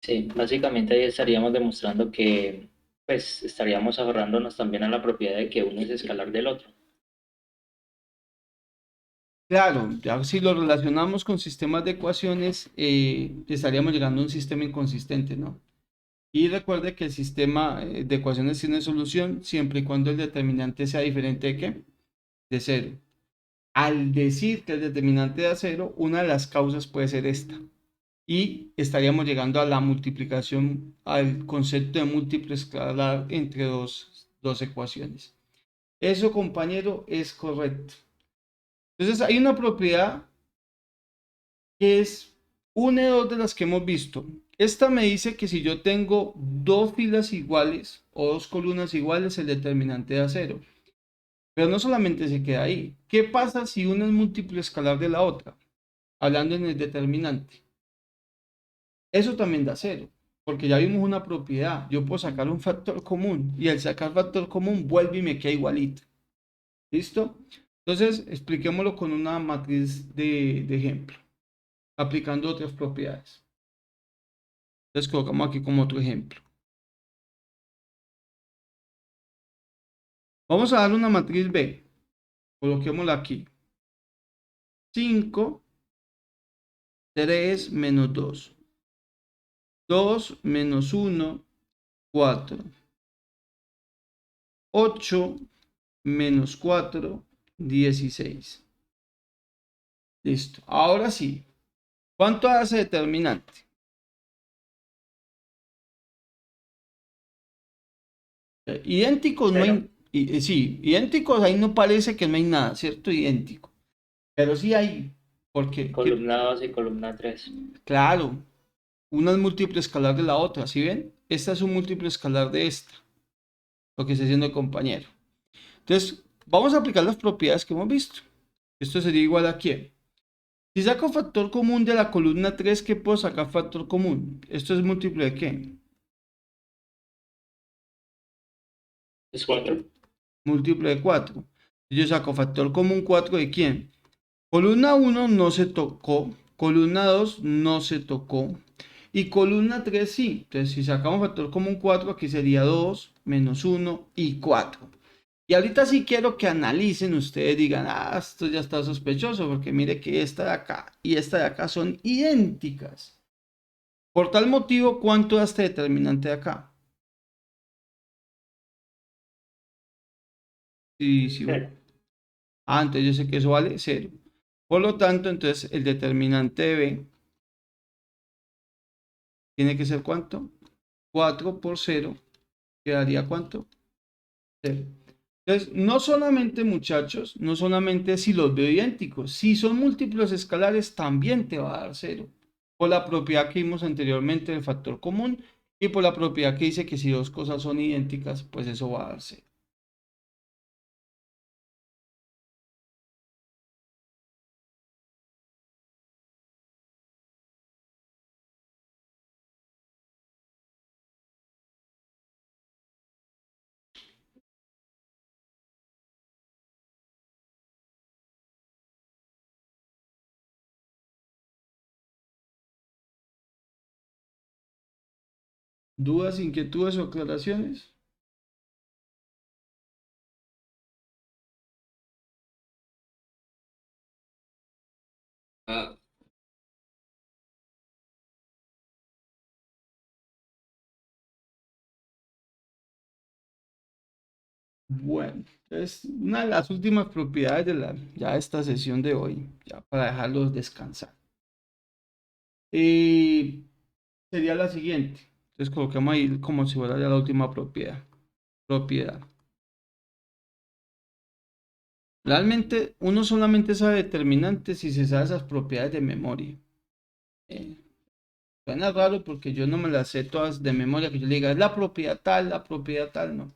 Sí, básicamente ahí estaríamos demostrando que pues estaríamos ahorrándonos también a la propiedad de que uno es escalar del otro. Claro, ya si lo relacionamos con sistemas de ecuaciones, estaríamos llegando a un sistema inconsistente, ¿no? Y recuerde que el sistema de ecuaciones tiene solución siempre y cuando el determinante sea diferente de ¿qué? De cero. Al decir que el determinante da cero, una de las causas puede ser esta. Y estaríamos llegando a la multiplicación, al concepto de múltiplo escalar entre dos ecuaciones. Eso, compañero, es correcto. Entonces, hay una propiedad que es una de dos de las que hemos visto. Esta me dice que si yo tengo dos filas iguales o dos columnas iguales, el determinante da cero. Pero no solamente se queda ahí. ¿Qué pasa si una es múltiplo escalar de la otra? Hablando en el determinante. Eso también da cero, porque ya vimos una propiedad. Yo puedo sacar un factor común y al sacar factor común vuelve y me queda igualito. ¿Listo? Entonces, expliquémoslo con una matriz de ejemplo, aplicando otras propiedades. Entonces, colocamos aquí como otro ejemplo. Vamos a darle una matriz B. Coloquémosla aquí. 5, 3 menos 2. 2 menos 1, 4. 8 menos 4, 16. Listo. Ahora sí. ¿Cuánto hace determinante? Idénticos no Cero. hay. Sí, idénticos ahí no parece que no hay nada, ¿cierto? Idéntico. Pero sí hay. Porque, Columna 2 y columna 3. claro, una es múltiplo escalar de la otra. ¿Sí ven? Esta es un múltiplo escalar de esta. Lo que está haciendo el compañero. Entonces, vamos a aplicar las propiedades que hemos visto. Esto sería igual a ¿quién? Si saco factor común de la columna 3, ¿qué puedo sacar factor común? ¿Esto es múltiplo de qué? Es 4. Múltiplo de 4. Yo saco factor común 4 de quién? Columna 1 no se tocó, columna 2 no se tocó y columna 3 sí. Entonces, si sacamos factor común 4, aquí sería 2 menos 1 y 4. Y ahorita sí quiero que analicen ustedes, digan, esto ya está sospechoso, porque mire que esta de acá y esta de acá son idénticas. Por tal motivo, ¿cuánto da este determinante de acá? Sí, sí. Cero. Entonces yo sé que eso vale 0. Por lo tanto, entonces el determinante de B tiene que ser ¿cuánto? 4 por 0 quedaría ¿cuánto? 0. Entonces, no solamente muchachos, no solamente si los veo idénticos, si son múltiplos escalares también te va a dar 0. Por la propiedad que vimos anteriormente del factor común y por la propiedad que dice que si dos cosas son idénticas, pues eso va a dar 0. ¿Dudas, inquietudes o aclaraciones? Ah, Bueno, es una de las últimas propiedades de ya esta sesión de hoy, ya para dejarlos descansar. Y sería la siguiente. Entonces colocamos ahí como si fuera ya la última propiedad. Propiedad. Realmente uno solamente sabe determinantes si se sabe esas propiedades de memoria. Eh, Suena raro porque yo no me las sé todas de memoria, que yo le diga, es la propiedad tal, no.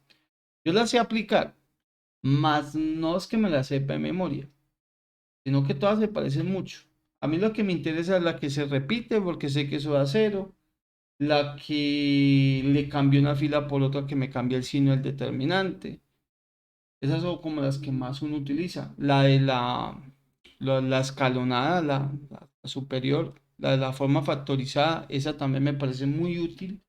Yo las sé aplicar, más no es que me las sepa de memoria, sino que todas se parecen mucho. A mí lo que me interesa es la que se repite porque sé que eso da cero, la que le cambio una fila por otra que me cambia el signo del determinante. Esas son como las que más uno utiliza. La de la escalonada, la superior, la de la forma factorizada, esa también me parece muy útil.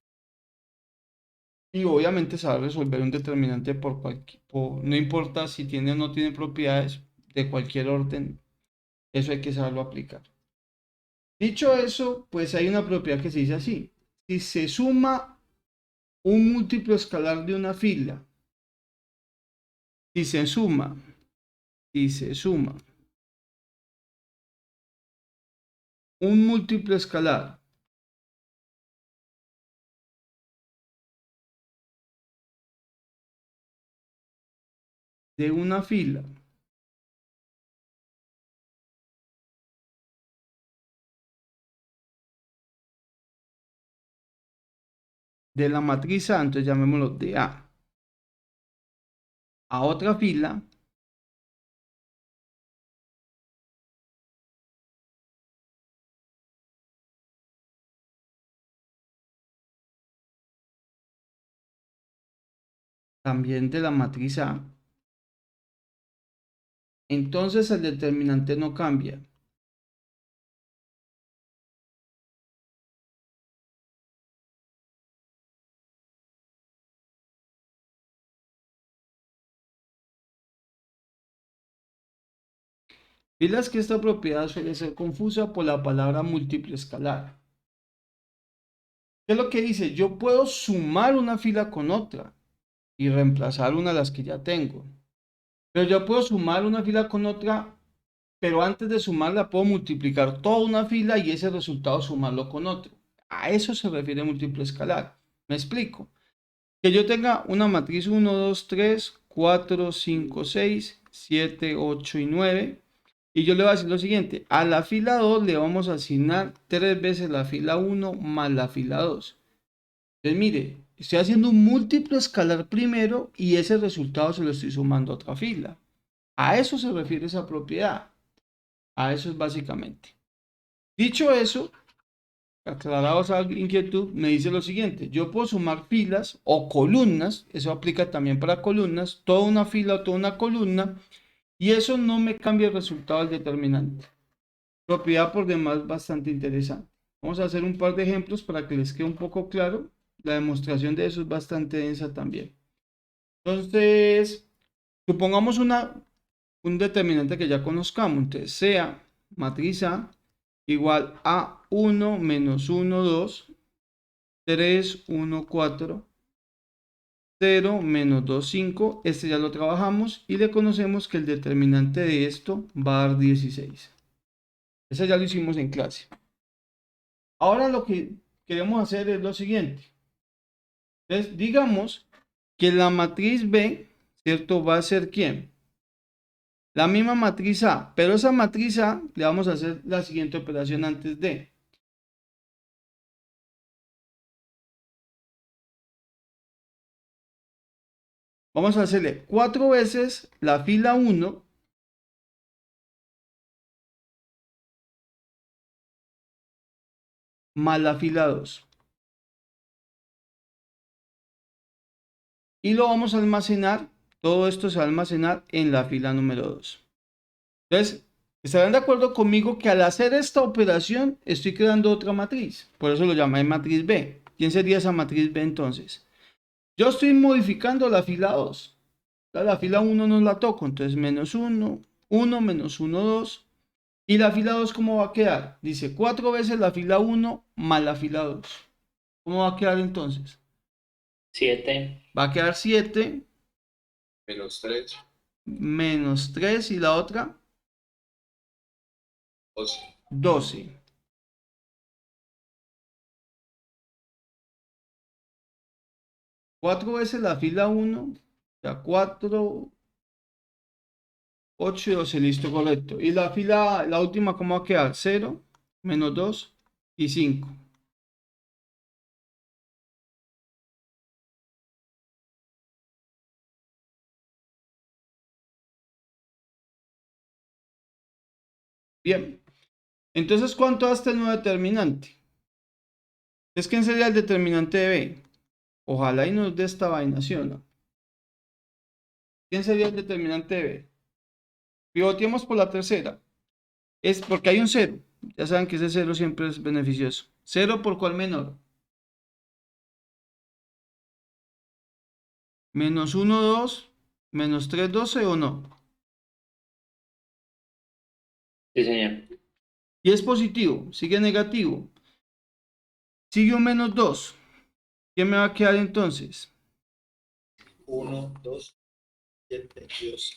Y obviamente saber resolver un determinante no importa si tiene o no tiene propiedades de cualquier orden, eso hay que saberlo aplicar. Dicho eso, pues hay una propiedad que se dice así. Si se suma un múltiplo escalar de una fila, si se suma, si se suma un múltiplo escalar de una fila de la matriz A, entonces llamémoslo de a otra fila, también de la matriz A, entonces el determinante no cambia. Filas que esta propiedad suele ser confusa por la palabra múltiplo escalar. ¿Qué es lo que dice? Yo puedo sumar una fila con otra y reemplazar una de las que ya tengo. Pero yo puedo sumar una fila con otra, pero antes de sumarla puedo multiplicar toda una fila y ese resultado sumarlo con otro. A eso se refiere múltiplo escalar. ¿Me explico? Que yo tenga una matriz 1, 2, 3, 4, 5, 6, 7, 8 y 9. Y yo le voy a decir lo siguiente. A la fila 2 le vamos a asignar 3 veces la fila 1 más la fila 2. Entonces, mire, estoy haciendo un múltiplo escalar primero y ese resultado se lo estoy sumando a otra fila. A eso se refiere esa propiedad. A eso es básicamente. Dicho eso, aclarado esa inquietud, me dice lo siguiente. Yo puedo sumar filas o columnas, eso aplica también para columnas, toda una fila o toda una columna, y eso no me cambia el resultado del determinante. Propiedad por demás bastante interesante. Vamos a hacer un par de ejemplos para que les quede un poco claro. La demostración de eso es bastante densa también. Entonces, supongamos un determinante que ya conozcamos. Entonces, sea matriz A igual a 1 menos 1, 2, 3, 1, 4, 0, menos 2, 5. Este ya lo trabajamos y le conocemos que el determinante de esto va a dar 16. Ese ya lo hicimos en clase. Ahora lo que queremos hacer es lo siguiente. Entonces, digamos que la matriz B, ¿cierto? Va a ser ¿quién? La misma matriz A, pero esa matriz A le vamos a hacer la siguiente operación antes de. Vamos a hacerle 4 veces la fila 1 más la fila 2. Y lo vamos a almacenar, todo esto se va a almacenar en la fila número 2. Entonces, estarán de acuerdo conmigo que al hacer esta operación estoy creando otra matriz. Por eso lo llamé matriz B. ¿Quién sería esa matriz B entonces? Yo estoy modificando la fila 2. La fila 1 no la toco, entonces menos 1, 1 menos 1, 2. ¿Y la fila 2 cómo va a quedar? Dice 4 veces la fila 1 más la fila 2. ¿Cómo va a quedar entonces? 7. Va a quedar 7 Menos 3, menos 3 y la otra 12. 12. Cuatro veces la fila 1, ya 4, 8 y 12, listo, correcto. Y la última, ¿cómo va a quedar? 0 menos 2, y 5. Bien, entonces, ¿cuánto da este nuevo determinante? Es que sería el determinante de B. Ojalá y nos dé esta vaina, ¿sí o no? ¿Quién sería el determinante de B? Pivoteemos por la tercera. Es porque hay un 0. Ya saben que ese 0 siempre es beneficioso. ¿0 por cuál menor? Menos 1, 2, menos 3, 12 o no. Sí, señor. Y es positivo, sigue negativo. Sigue un menos 2. ¿Qué me va a quedar entonces? 1, 2, 7 y 12.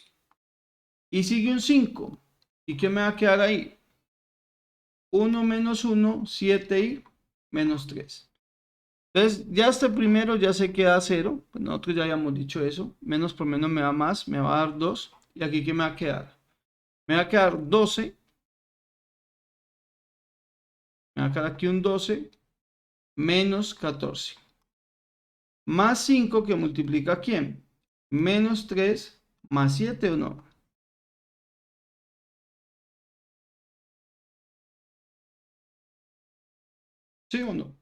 Y sigue un 5. ¿Y qué me va a quedar ahí? 1 menos 1, 7 y menos 3. Entonces, ya este primero ya se queda 0. Pues nosotros ya habíamos dicho eso. Menos por menos me da más, me va a dar 2. ¿Y aquí qué me va a quedar? Me va a quedar 12. Me va a quedar aquí un 12 menos 14. Más 5 que multiplica ¿quién? Menos 3 más 7 o no. ¿Sí o no?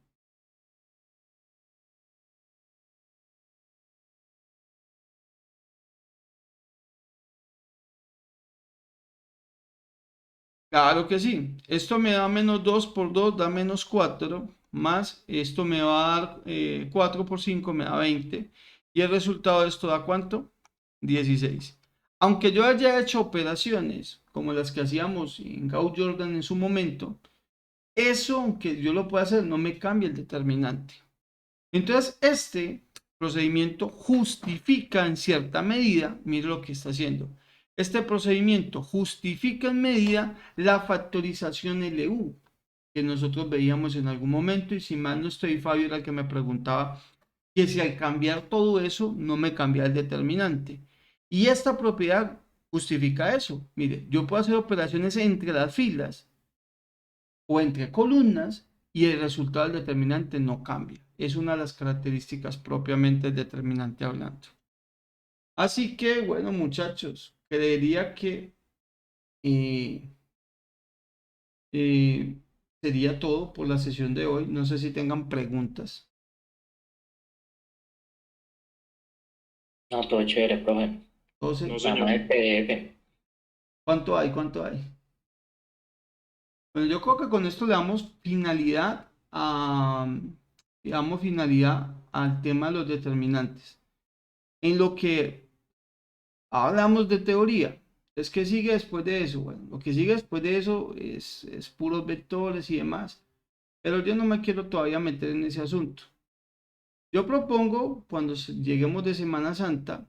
Claro que sí. Esto me da menos 2 por 2 da menos 4. Más esto me va a dar 4 por 5 me da 20. Y el resultado de esto da ¿cuánto? 16. Aunque yo haya hecho operaciones como las que hacíamos en Gauss-Jordan en su momento, eso, aunque yo lo pueda hacer, no me cambia el determinante. Entonces, este procedimiento justifica en cierta medida, mire lo que está haciendo. Este procedimiento justifica en medida la factorización LU que nosotros veíamos en algún momento, y si mal no estoy, Fabio era el que me preguntaba que si al cambiar todo eso no me cambia el determinante. Y esta propiedad justifica eso. Mire, yo puedo hacer operaciones entre las filas o entre columnas y el resultado del determinante no cambia. Es una de las características propiamente del determinante hablando. Así que, bueno, muchachos, creería que eh, eh, sería todo por la sesión de hoy. No sé si tengan preguntas. No, todo chévere, profe. Entonces, No, señor. Vamos el PDF. ¿cuánto hay? ¿Cuánto hay? Bueno, yo creo que con esto le damos finalidad al tema de los determinantes. En lo que hablamos de teoría. Es que sigue después de eso. Bueno, lo que sigue después de eso es puros vectores y demás. Pero yo no me quiero todavía meter en ese asunto. Yo propongo, cuando lleguemos de Semana Santa,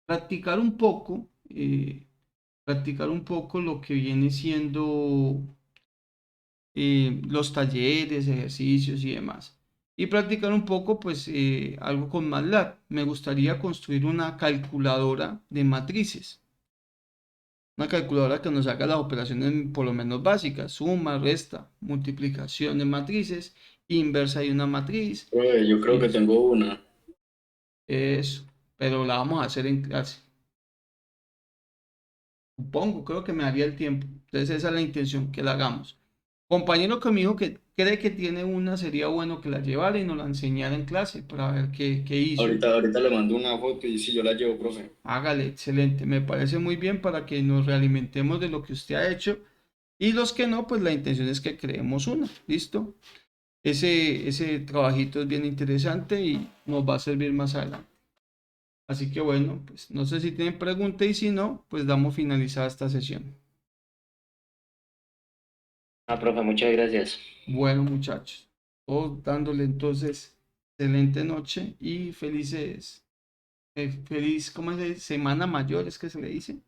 practicar un poco, lo que viene siendo los talleres, ejercicios y demás. Y practicar un poco, pues, algo con MATLAB. Me gustaría construir una calculadora de matrices. Una calculadora que nos haga las operaciones por lo menos básicas. Suma, resta, multiplicación de matrices, inversa de una matriz. Profe, yo creo que tengo una. Eso. Pero la vamos a hacer en clase. Supongo, creo que me daría el tiempo. Entonces esa es la intención, que la hagamos. Compañero que me dijo que cree que tiene una, sería bueno que la llevara y nos la enseñara en clase para ver qué hizo. Ahorita le mando una foto y si yo la llevo, profe. Hágale, excelente. Me parece muy bien para que nos realimentemos de lo que usted ha hecho. Y los que no, pues la intención es que creemos una. ¿Listo? Ese trabajito es bien interesante y nos va a servir más adelante. Así que bueno, pues no sé si tienen pregunta, y si no, pues damos finalizada esta sesión. Ah, profe, muchas gracias. Bueno, muchachos, todos dándole entonces excelente noche y felices, feliz, ¿cómo se dice? Semana mayor, es que se le dice.